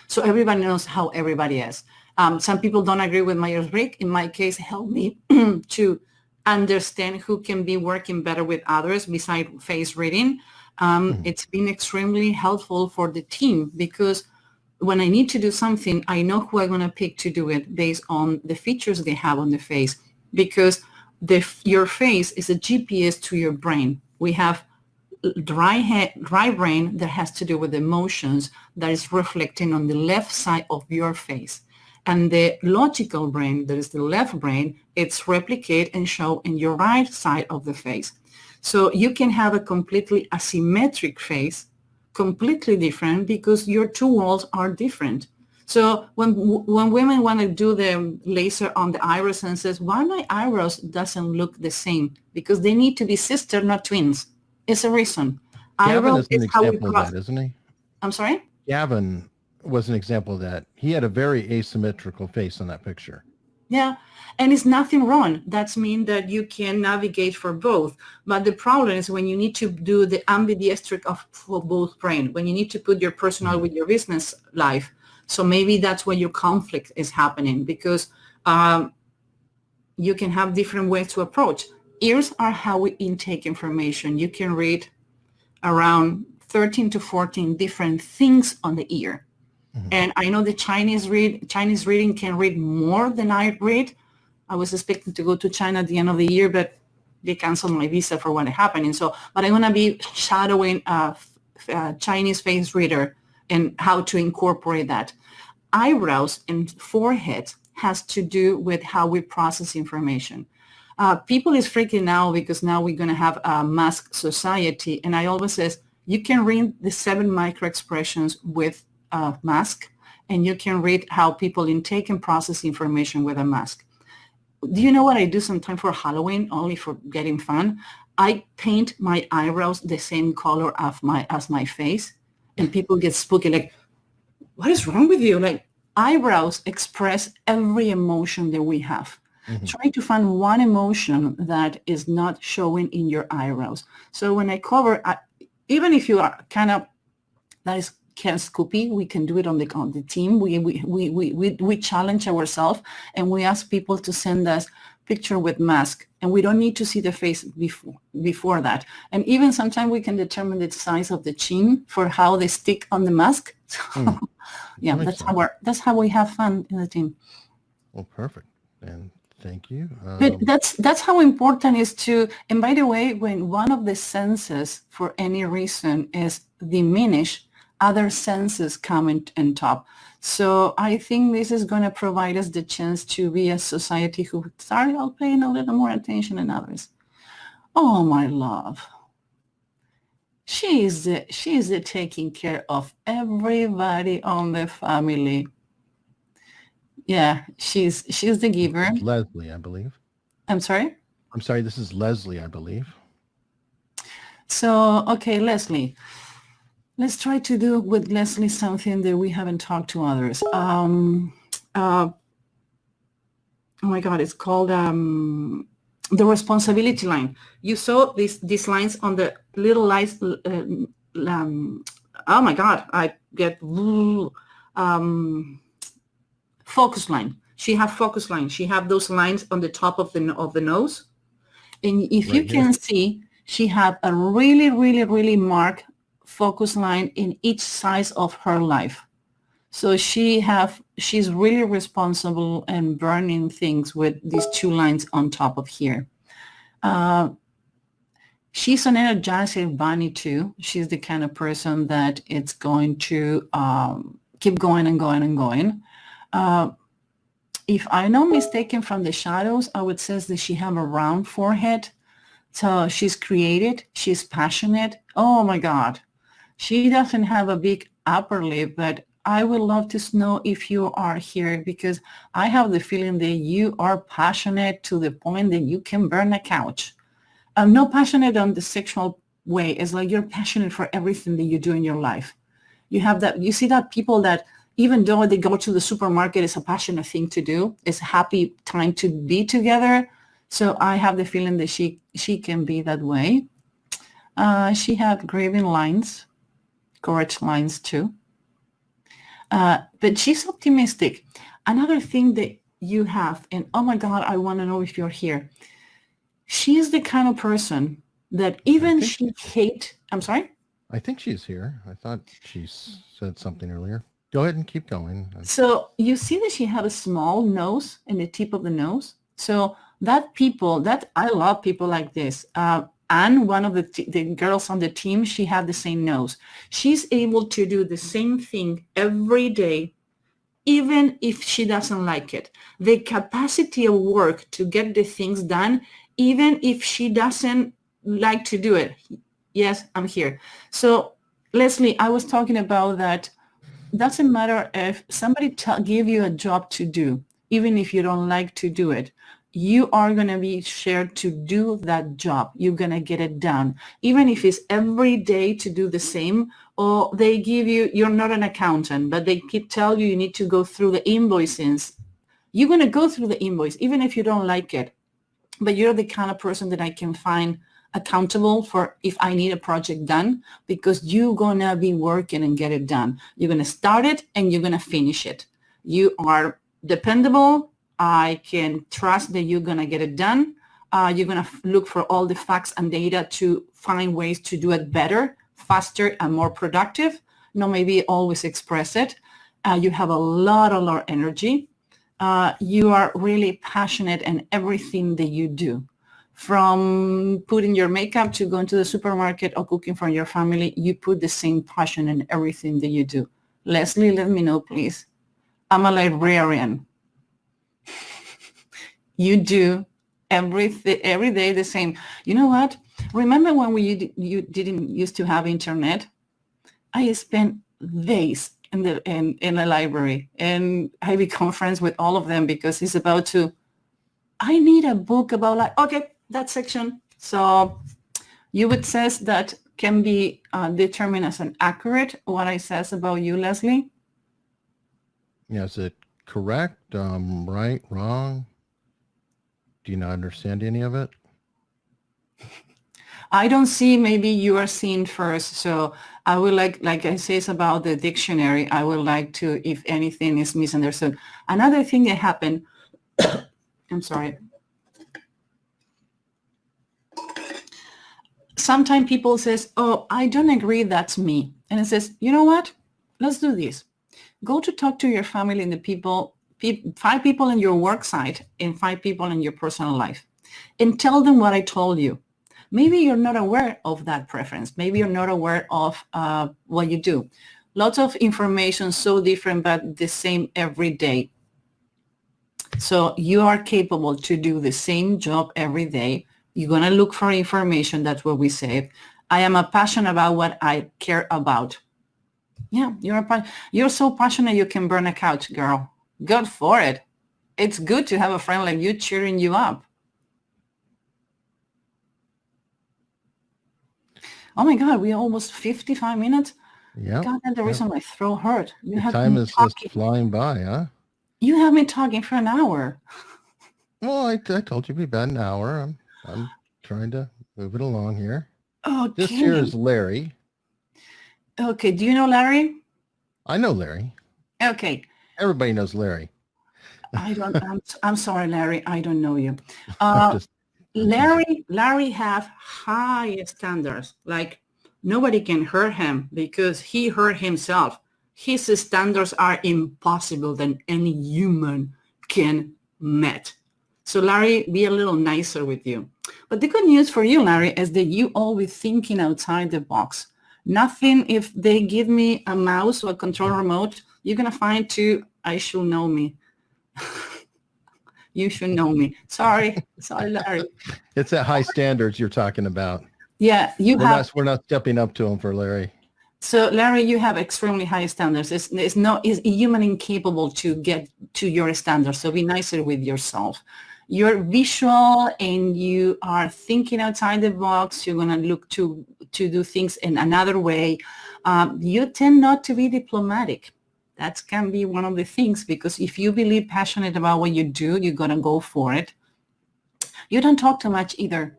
So everybody knows how everybody is. Some people don't agree with Myers-Briggs. In my case, help me to understand who can be working better with others besides face reading. It's been extremely helpful for the team, because when I need to do something, I know who I'm going to pick to do it based on the features they have on the face, because your face is a GPS to your brain. We have dry brain that has to do with emotions that is reflecting on the left side of your face. And the logical brain, that is the left brain, it's replicate and show in your right side of the face. So you can have a completely asymmetric face, completely different, because your two walls are different. So when women want to do the laser on the eyebrows and says, why my eyebrows doesn't look the same? Because they need to be sisters, not twins. It's a reason. Gavin is an example of that, isn't he? I'm sorry? Gavin was an example of that. He had a very asymmetrical face on that picture. Yeah, and it's nothing wrong. That means that you can navigate for both. But the problem is when you need to do the ambidextric for both brain, when you need to put your personal with your business life. So maybe that's where your conflict is happening, because you can have different ways to approach. Ears are how we intake information. You can read around 13 to 14 different things on the ear. And I know the Chinese reading can read more than I read. I was expecting to go to China at the end of the year, but they canceled my visa for what happened. And so, but I'm going to be shadowing a Chinese face reader and how to incorporate that. Eyebrows and forehead has to do with how we process information. People is freaking out because now we're going to have a mask society. And I always says, you can read the 7 micro expressions with a mask, and you can read how people intake and process information with a mask. Do you know what I do sometimes for Halloween, only for getting fun? I paint my eyebrows the same color as my face, and people get spooky, like, what is wrong with you? Like, eyebrows express every emotion that we have. Try to find one emotion that is not showing in your eyebrows. So when I cover, even if you are kind of, that is can Scoopy, we can do it on the team. We challenge ourselves, and we ask people to send us picture with mask, and we don't need to see the face before that. And even sometimes we can determine the size of the chin for how they stick on the mask. Yeah, that's how we have fun in the team. Well, perfect. And thank you. But that's how important is to, and by the way, when one of the senses for any reason is diminished, other senses come in top. So I think this is going to provide us the chance to be a society who started out paying a little more attention than others. Oh, my love. She is the taking care of everybody on the family. Yeah, she's the giver. Leslie, I believe. I'm sorry? I'm sorry, this is Leslie, I believe. So, okay, Leslie. Let's try to do with Leslie something that we haven't talked to others. oh my God, it's called the responsibility line. You saw these lines on the little lines. Oh my God, I get focus line. She have focus line. She have those lines on the top of the nose. And if you Right here. can see, she have a really, really, really marked focus line in each side of her life. So she's really responsible and burning things with these two lines on top of here. She's an energizer bunny too. She's the kind of person that it's going to keep going and going and going. If I'm not mistaken from the shadows, I would say that she have a round forehead. So she's creative. She's passionate. Oh my God. She doesn't have a big upper lip, but I would love to know if you are here, because I have the feeling that you are passionate to the point that you can burn a couch. I'm not passionate on the sexual way. It's like you're passionate for everything that you do in your life. You have that, you see that people that even though they go to the supermarket, it's a passionate thing to do. It's a happy time to be together. So I have the feeling that she can be that way. She had graving lines, courage lines too. But she's optimistic. Another thing that you have, and oh my God, I want to know if you're here. She is the kind of person that even she hate, I'm sorry? I think she's here. I thought she said something earlier. Go ahead and keep going. So you see that she had a small nose in the tip of the nose. So that I love people like this. And one of the girls on the team, she had the same nose. She's able to do the same thing every day, even if she doesn't like it. The capacity of work to get the things done, even if she doesn't like to do it. Yes, I'm here. So Leslie, I was talking about that. Doesn't matter if somebody give you a job to do, even if you don't like to do it, you are going to be shared to do that job. You're going to get it done. Even if it's every day to do the same, or they give you're not an accountant, but they tell you need to go through the invoices. You're going to go through the invoice, even if you don't like it. But you're the kind of person that I can find accountable for if I need a project done, because you're going to be working and get it done. You're going to start it and you're going to finish it. You are dependable. I can trust that you're going to get it done. You're going to look for all the facts and data to find ways to do it better, faster, and more productive. Not maybe always express it. You have a lot of energy. You are really passionate in everything that you do. From putting your makeup to going to the supermarket or cooking for your family, you put the same passion in everything that you do. Leslie, let me know, please. I'm a librarian. You do every day the same. You know what? Remember when you didn't used to have internet? I spent days in the library, and I become friends with all of them because it's about to. I need a book about that section. So you would say that can be determined as an accurate what I says about you, Leslie? Yeah, is it correct? Right? Wrong? Do you not understand any of it? I don't see, maybe you are seeing first. So I would like I say about the dictionary, I would like to, if anything is misunderstood. Another thing that happened, I'm sorry. Sometimes people says, oh, I don't agree, that's me. And it says, you know what? Let's do this. Go to talk to your family and the people, 5 people in your work site and 5 people in your personal life, and tell them what I told you. Maybe you're not aware of that preference. Maybe you're not aware of what you do. Lots of information, so different, but the same every day. So you are capable to do the same job every day. You're going to look for information. That's what we say. I am passionate about what I care about. Yeah, you're so passionate you can burn a couch, girl. Good for it. It's good to have a friend like you cheering you up. Oh my God, we almost 55 minutes. Yeah. God, that's the reason my throat hurt. The time is just flying by, huh? You have me talking for an hour. Well, I told you it'd be about an hour. I'm trying to move it along here. This here Okay. is Larry. Okay. Do you know Larry? I know Larry. Okay. Everybody knows Larry. I don't, I'm sorry, Larry. I don't know you. I'm Uh, just I'm teasing. Larry have high standards. Like nobody can hurt him because he hurt himself. His standards are impossible than any human can met. So Larry, be a little nicer with you. But the good news for you, Larry, is that you always thinking outside the box. Nothing, if they give me a mouse or a control remote, you're going to find two, I should know me. You should know me. Sorry, Larry. It's that high standards you're talking about. Yeah, you have. We're not stepping up to him for Larry. So Larry, you have extremely high standards. It's human incapable to get to your standards. So be nicer with yourself. You're visual and you are thinking outside the box. You're gonna look to do things in another way. You tend not to be diplomatic. That can be one of the things because if you believe passionate about what you do, you're gonna go for it. You don't talk too much either.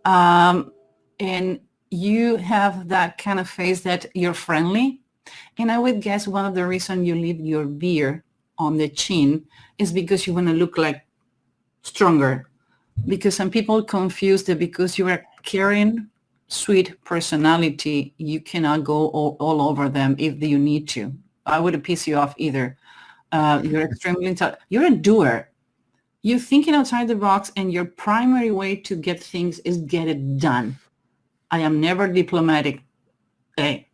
And you have that kind of face that you're friendly. And I would guess one of the reasons you leave your beard on the chin is because you want to look like stronger. Because some people confuse that because you are carrying sweet personality, you cannot go all over them if you need to. I wouldn't piss you off either. You're extremely you're a doer. You're thinking outside the box and your primary way to get things is get it done. I am never diplomatic. Hey,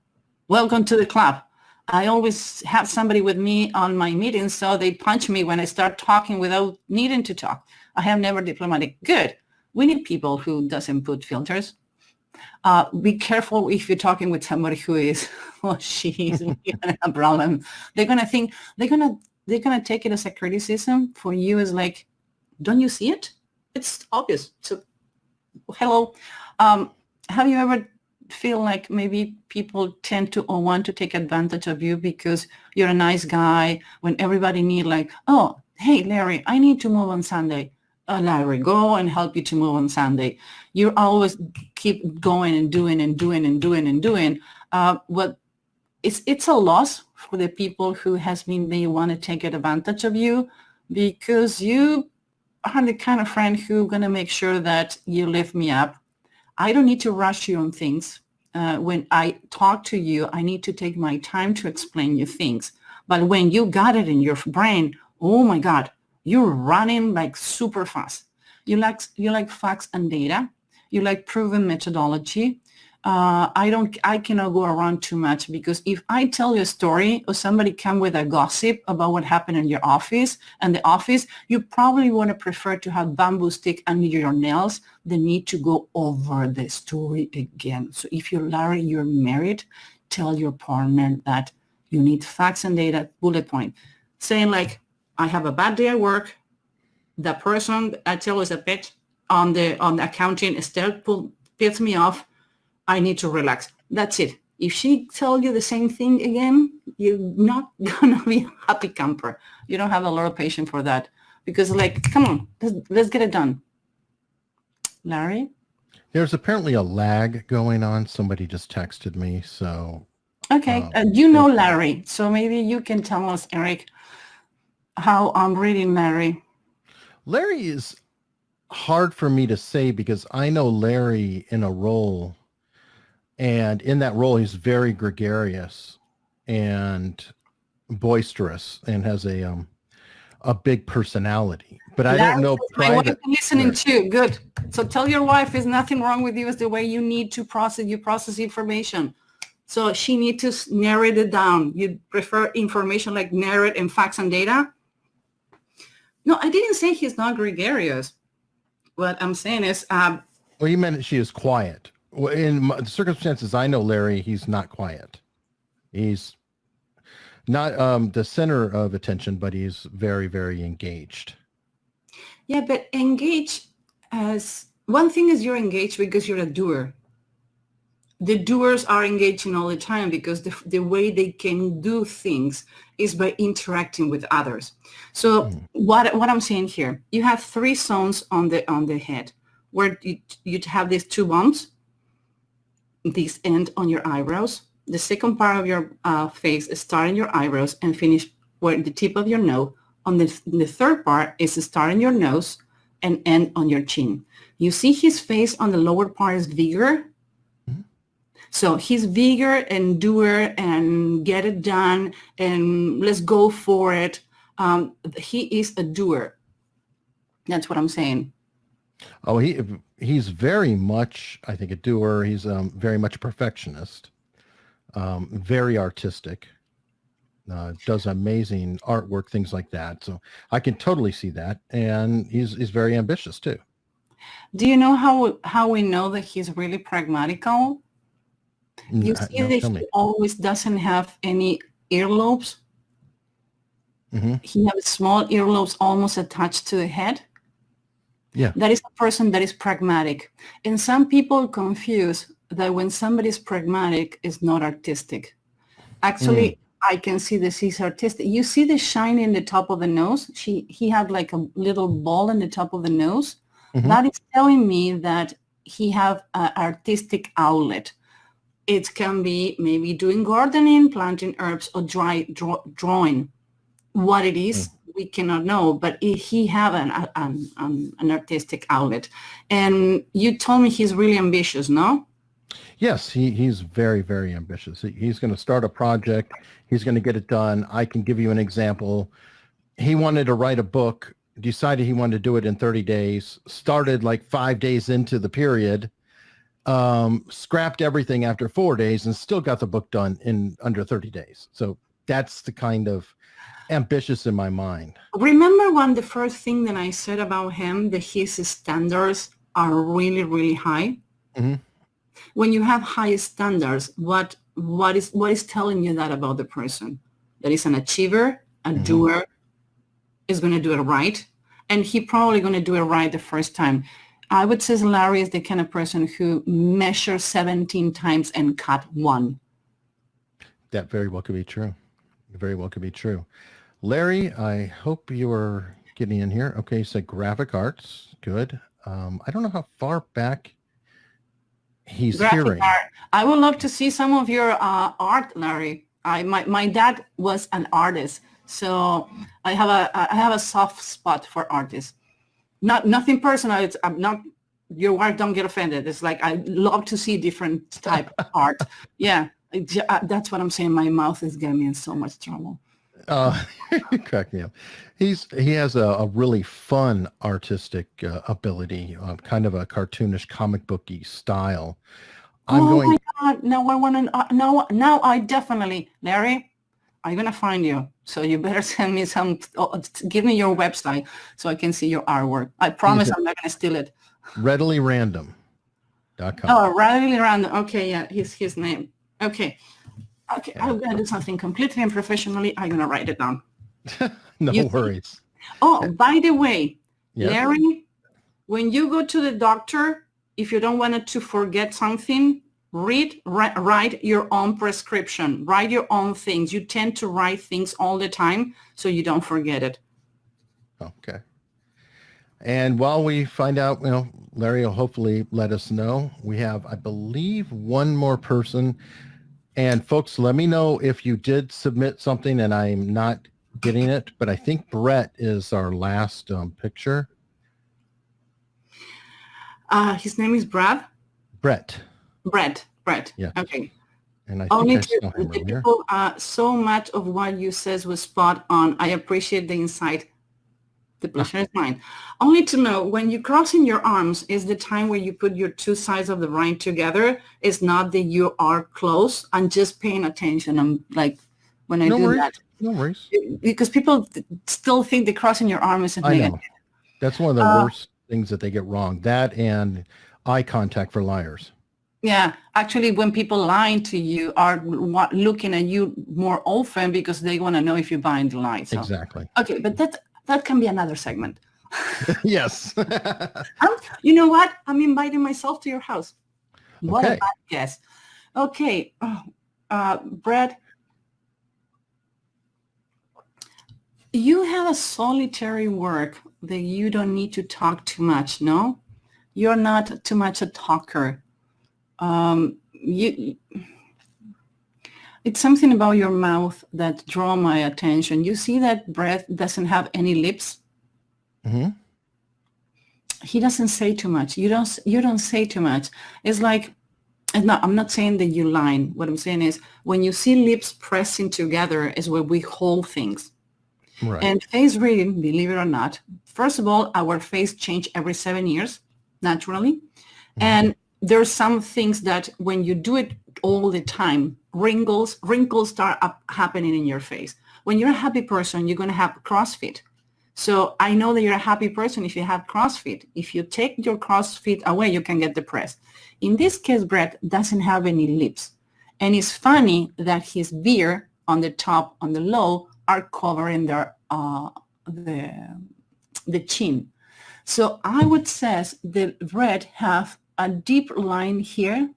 welcome to the club. I always have somebody with me on my meetings, so they punch me when I start talking without needing to talk. I have never diplomatic. Good. We need people who doesn't put filters. Be careful if you're talking with somebody who is or she is a problem. They're gonna think they're gonna take it as a criticism. For you is like, don't you see it? It's obvious. So, hello. Have you ever feel like maybe people tend to or want to take advantage of you because you're a nice guy when everybody need like, oh, hey, Larry, I need to move on Sunday. Larry, go and help you to move on Sunday. You always keep going and doing and doing and doing and doing. Well, it's a loss for the people who they want to take advantage of you because you are the kind of friend who's going to make sure that you lift me up. I don't need to rush you on things. When I talk to you, I need to take my time to explain you things. But when you got it in your brain, oh my God, you're running like super fast. You like facts and data. You like proven methodology. I cannot go around too much because if I tell you a story or somebody come with a gossip about what happened in your office and the office, you probably want to prefer to have bamboo stick under your nails than need to go over the story again. So if you're Larry, you're married, tell your partner that you need facts and data, bullet point. Saying like, I have a bad day at work. The person I tell is a bitch on the accounting still pisses me off. I need to relax. That's it. If she tell you the same thing again, you're not gonna be a happy camper. You don't have a lot of patience for that because like, come on, let's get it done. Larry? There's apparently a lag going on. Somebody just texted me, so. Okay, you know Larry, so maybe you can tell us, Eric, how I'm reading Larry. Larry is hard for me to say because I know Larry in a role, and in that role, he's very gregarious and boisterous and has a big personality. But I don't know private. My wife listening too. Good. So tell your wife there's nothing wrong with you. It's the way you need to process. You process information. So she needs to narrate it down. You prefer information like narrate and facts and data? No, I didn't say he's not gregarious. What I'm saying is... well, you meant she is quiet. Well, in the circumstances I know Larry, he's not quiet. He's not the center of attention, but he's very, very engaged. Yeah, but engaged as... One thing is you're engaged because you're a doer. The doers are engaging all the time because the way they can do things is by interacting with others. So what I'm saying here, you have 3 zones on the head where you have these 2 bumps, this end on your eyebrows. The second part of your face is starting your eyebrows and finish where the tip of your nose. On the third part is starting your nose and end on your chin. You see his face on the lower part is bigger. So he's vigor and doer and get it done and let's go for it. He is a doer. That's what I'm saying. Oh, he's very much, I think, a doer. He's very much a perfectionist, very artistic, does amazing artwork, things like that. So I can totally see that. And he's very ambitious too. Do you know how we know that he's really pragmatical? You see that he always doesn't have any earlobes. Mm-hmm. He has small earlobes almost attached to the head. Yeah. That is a person that is pragmatic. And some people confuse that when somebody is pragmatic is not artistic. Actually, I can see that he's artistic. You see the shine in the top of the nose? He had like a little ball in the top of the nose. Mm-hmm. That is telling me that he have an artistic outlet. It can be maybe doing gardening, planting herbs, or drawing. What it is, we cannot know, but he have an artistic outlet. And you told me he's really ambitious, no? Yes, he's very, very ambitious. He's going to start a project. He's going to get it done. I can give you an example. He wanted to write a book, decided he wanted to do it in 30 days, started like 5 days into the period, scrapped everything after 4 days and still got the book done in under 30 days. So that's the kind of ambitious in my mind. Remember the first thing that I said about him, that his standards are really, really high? Mm-hmm. When you have high standards, what is telling you that about the person? That is an achiever, a doer, is going to do it right, and he probably going to do it right the first time. I would say Larry is the kind of person who measures 17 times and cut 1. That very well could be true. Very well could be true. Larry, I hope you are getting in here. Okay, so graphic arts, good. I don't know how far back he's hearing. Art. I would love to see some of your art, Larry. My dad was an artist, so I have a soft spot for artists. Nothing personal. I'm not. Your wife don't get offended. It's like I love to see different type of art. Yeah, that's what I'm saying. My mouth is getting me in so much trouble. Crack me up. He has a really fun artistic ability, kind of a cartoonish comic booky style. My God! Now I want to. Now I definitely, Larry, I'm gonna find you. So you better send me some. Give me your website so I can see your artwork. I promise I'm not gonna steal it. ReadilyRandom.com. Oh, Readily Random. Okay, yeah, his name. Okay, I'm gonna do something completely unprofessionally. I'm gonna write it down. No worries. Oh, by the way, Yeah. Larry, when you go to the doctor, if you don't want to forget something, write your own prescription. Write your own things. You tend to write things all the time, so you don't forget it. Okay. And while we find out, Larry will hopefully let us know. We have, I believe, one more person. And folks, let me know if you did submit something and I'm not getting it. But I think Brett is our last picture. His name is Brad? Brett. Yeah. Okay. And I think I saw him earlier. People, so much of what you says was spot on. I appreciate the insight. The pleasure is mine. Only to know, when you crossing your arms is the time where you put your 2 sides of the rind together. It's not that you are close. I'm just paying attention. I'm like, when I do that. No worries. Because people still think that crossing your arm is a negative. I know. That's one of the worst things that they get wrong. That and eye contact for liars. Yeah, actually, when people lying to you are looking at you more often because they want to know if you're buying the lie. So. Exactly. Okay, but that can be another segment. Yes. You know what? I'm inviting myself to your house. What Okay. a bad guess. Okay, Brett, you have a solitary work that you don't need to talk too much, no? You're not too much a talker. It's something about your mouth that draw my attention. You see that Brett doesn't have any lips? Mm-hmm. He doesn't say too much. You don't say too much. It's like, and no, I'm not saying that you lying. What I'm saying is when you see lips pressing together is where we hold things. Right. And face reading, believe it or not, first of all, our face change every 7 years, naturally. Mm-hmm. And there's some things that when you do it all the time, wrinkles start happening in your face. When you're a happy person, you're going to have CrossFit. So I know that you're a happy person if you have CrossFit. If you take your CrossFit away, you can get depressed. In this case, Brett doesn't have any lips. And it's funny that his beard on the top, on the low, are covering the chin. So I would say that Brett have a deep line here.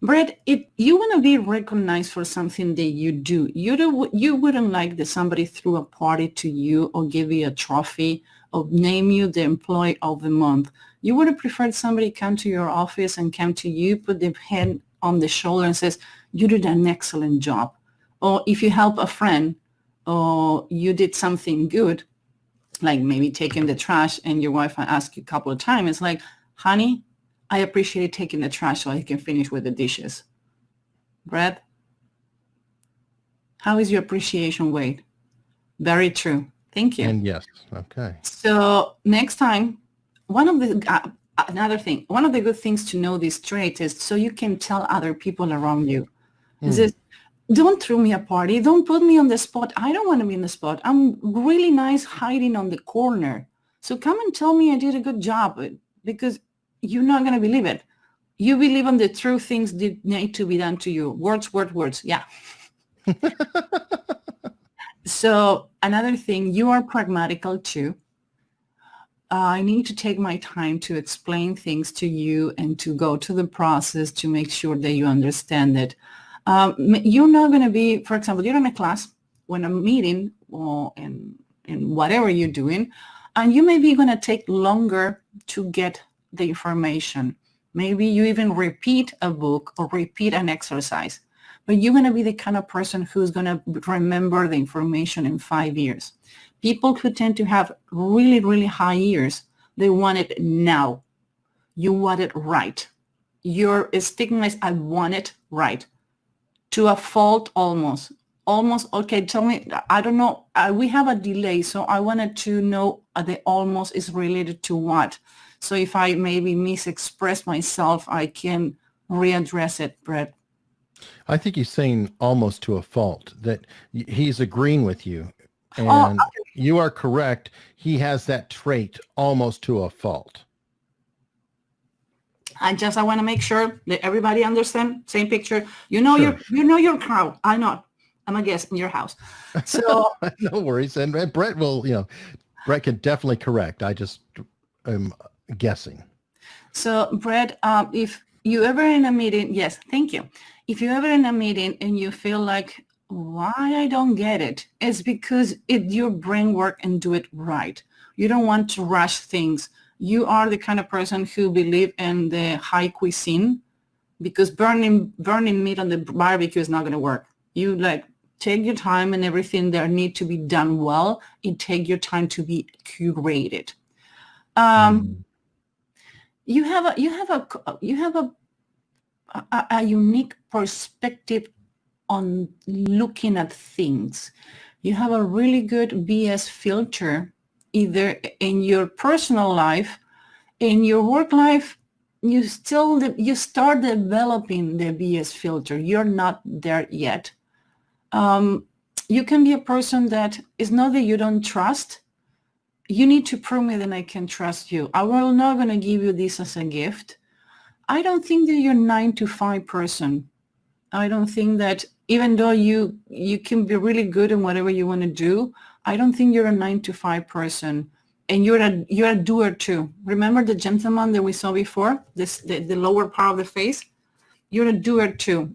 Brett, if you want to be recognized for something that you do, you wouldn't like that somebody threw a party to you or give you a trophy or name you the employee of the month. You would have preferred somebody come to your office and come to you, put their hand on the shoulder and says, you did an excellent job. Or if you help a friend or you did something good, like maybe taking the trash and your wife asked you a couple of times, it's like, honey, I appreciate taking the trash so I can finish with the dishes. Brett, how is your appreciation weight? Very true. Thank you. And yes. Okay. So next time, another thing, one of the good things to know this trait is so you can tell other people around you. Is this, don't throw me a party. Don't put me on the spot. I don't want to be in the spot. I'm really nice hiding on the corner. So come and tell me I did a good job because you're not going to believe it. You believe in the true things that need to be done to you. Words. Yeah. So another thing, you are pragmatical too. I need to take my time to explain things to you and to go to the process to make sure that you understand it. You're not going to be, for example, you're in a class when a meeting or in whatever you're doing, and you may be going to take longer to get the information. Maybe you even repeat a book or repeat an exercise, but you're going to be the kind of person who's going to remember the information in 5 years. People who tend to have really, really high ears, they want it now. You want it right. Your stigma is, I want it right. To a fault almost. Okay, tell me, I don't know. We have a delay, so I wanted to know the almost is related to what. So if I maybe misexpress myself, I can readdress it, Brett. I think he's saying almost to a fault, that he's agreeing with you. And okay. You are correct. He has that trait almost to a fault. I want to make sure that everybody understands. Same picture. You know your crowd. I know. I'm a guest in your house. So no worries. And Brett will, Brett can definitely correct. I just am guessing. So Brett, if you ever in a meeting, yes, thank you. If you ever in a meeting and you feel like, why I don't get it, it's because your brain work and do it right. You don't want to rush things. You are the kind of person who believe in the high cuisine, because burning meat on the barbecue is not going to work. You take your time and everything that need to be done well, and take your time to be curated. You have a unique perspective on looking at things. You have a really good BS filter, either in your personal life, in your work life. You start developing the BS filter. You're not there yet. You can be a person that is not that you don't trust. You need to prove me that I can trust you. I will not going to give you this as a gift. I don't think that you're a 9-to-5 person. I don't think that even though you can be really good in whatever you want to do, I don't think you're a 9-to-5 person. And you're a doer too. Remember the gentleman that we saw before, the lower part of the face? you're a doer too.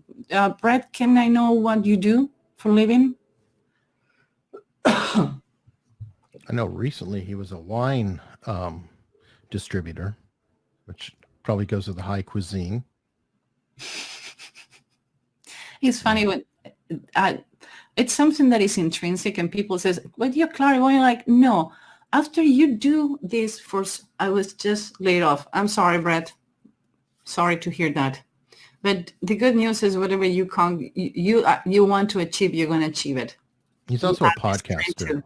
Brett, can I know what you do for a living? I know recently he was a wine distributor, which probably goes with the high cuisine. It's funny when it's something that is intrinsic and people says, but you're clairvoyant. Like, no, after you do this I was just laid off. I'm sorry, Brett. Sorry to hear that. But the good news is whatever you want to achieve, you're going to achieve it. He's also a podcaster.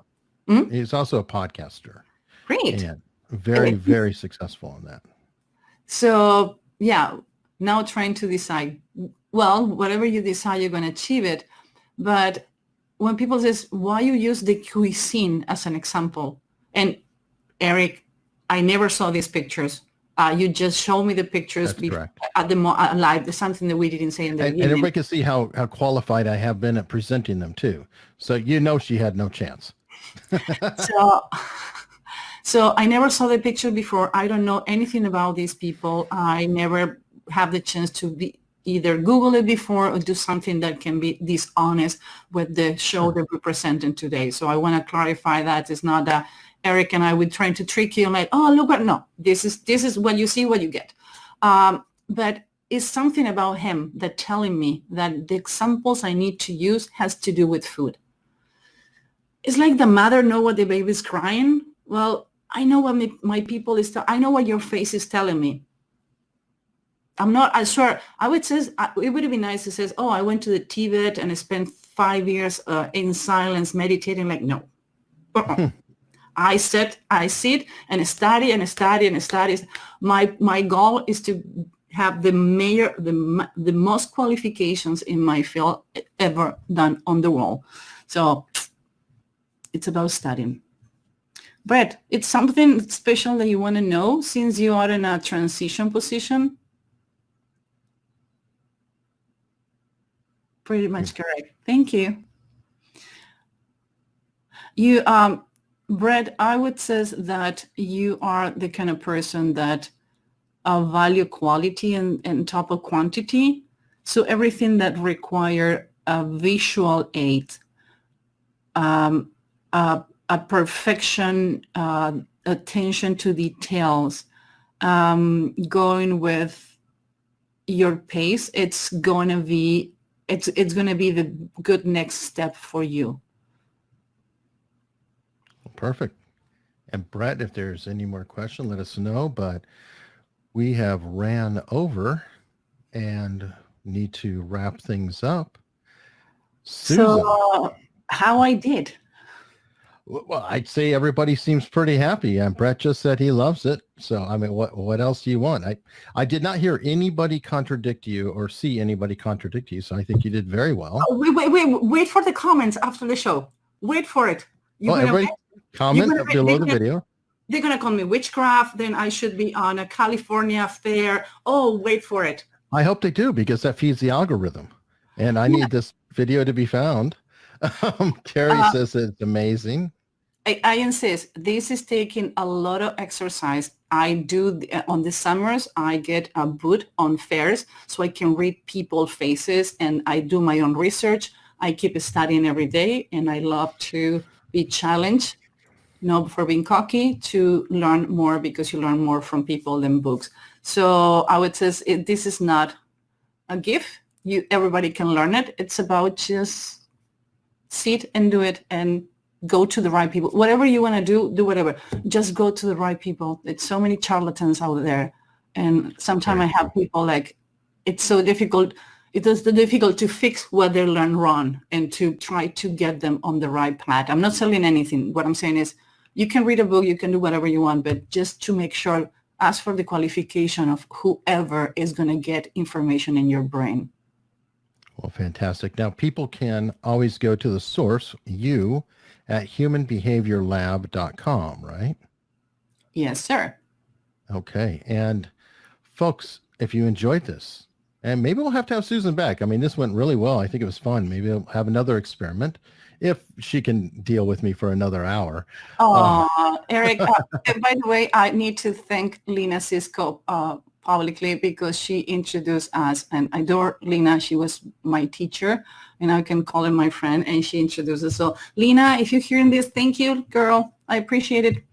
He's also a podcaster. Great. And very, very successful in that. So yeah, now trying to decide, well, whatever you decide, you're going to achieve it. But when people says, why you use the cuisine as an example? And Eric, I never saw these pictures. You just showed me the pictures at the live. There's something that we didn't say in the beginning. And everybody can see how qualified I have been at presenting them too. So she had no chance. So I never saw the picture before. I don't know anything about these people. I never have the chance to either Google it before or do something that can be dishonest with the show that we're presenting today. So I want to clarify that it's not that Eric and I were trying to trick you. I'm like, oh, look, no, this is what you see, what you get. But it's something about him that telling me that the examples I need to use has to do with food. It's like the mother know what the baby's crying. Well, I know what my people is. I know what your face is telling me. I swear, it would be nice to say, oh, I went to the Tibet and I spent 5 years in silence meditating. Like, no. I sit and study and study and study. My goal is to have the most qualifications in my field ever done on the world. So it's about studying. Brett, it's something special that you want to know since you are in a transition position? Pretty much correct. Thank you. Brett, I would say that you are the kind of person that value quality and top of quantity. So everything that require a visual aid, a perfection, attention to details, going with your pace, it's going to be the good next step for you. Perfect. And Brett, if there's any more questions, let us know. But we have ran over and need to wrap things up. Susan. So how I did? Well, I'd say everybody seems pretty happy. And Brett just said he loves it. So, I mean, what else do you want? I did not hear anybody contradict you or see anybody contradict you. So I think you did very well. Oh, wait for the comments after the show. Wait for it. Everybody comment below the video. They're going to call me witchcraft. Then I should be on a California fair. Oh, wait for it. I hope they do, because that feeds the algorithm. And I need this video to be found. Carrie says it's amazing. I insist. This is taking a lot of exercise. I do on the summers. I get a booth on fairs so I can read people's faces, and I do my own research. I keep studying every day, and I love to be challenged, not for being cocky, to learn more, because you learn more from people than books. So I would say this is not a gift. Everybody can learn it. It's about just sit and do it and go to the right people. Whatever you want to do whatever. Just go to the right people. It's so many charlatans out there. And sometimes I have people like, it's so difficult. It is difficult to fix what they learn wrong and to try to get them on the right path. I'm not selling anything. What I'm saying is you can read a book, you can do whatever you want, but just to make sure, ask for the qualification of whoever is going to get information in your brain. Well, fantastic. Now, people can always go to the source, you, at humanbehaviorlab.com, right? Yes, sir. Okay. And folks, if you enjoyed this, and maybe we'll have to have Susan back. I mean, this went really well. I think it was fun. Maybe we'll have another experiment if she can deal with me for another hour. Oh, Eric, by the way, I need to thank Lena Cisco publicly because she introduced us, and I adore Lena. She was my teacher, and I can call her my friend, and she introduced us. So Lena, if you're hearing this, thank you, girl. I appreciate it.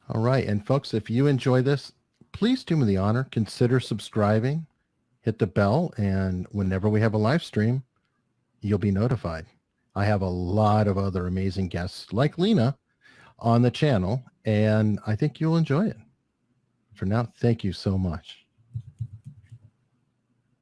All right. And folks, if you enjoy this, please do me the honor, consider subscribing, hit the bell, and whenever we have a live stream, you'll be notified. I have a lot of other amazing guests like Lena on the channel, and I think you'll enjoy it. For now, thank you so much.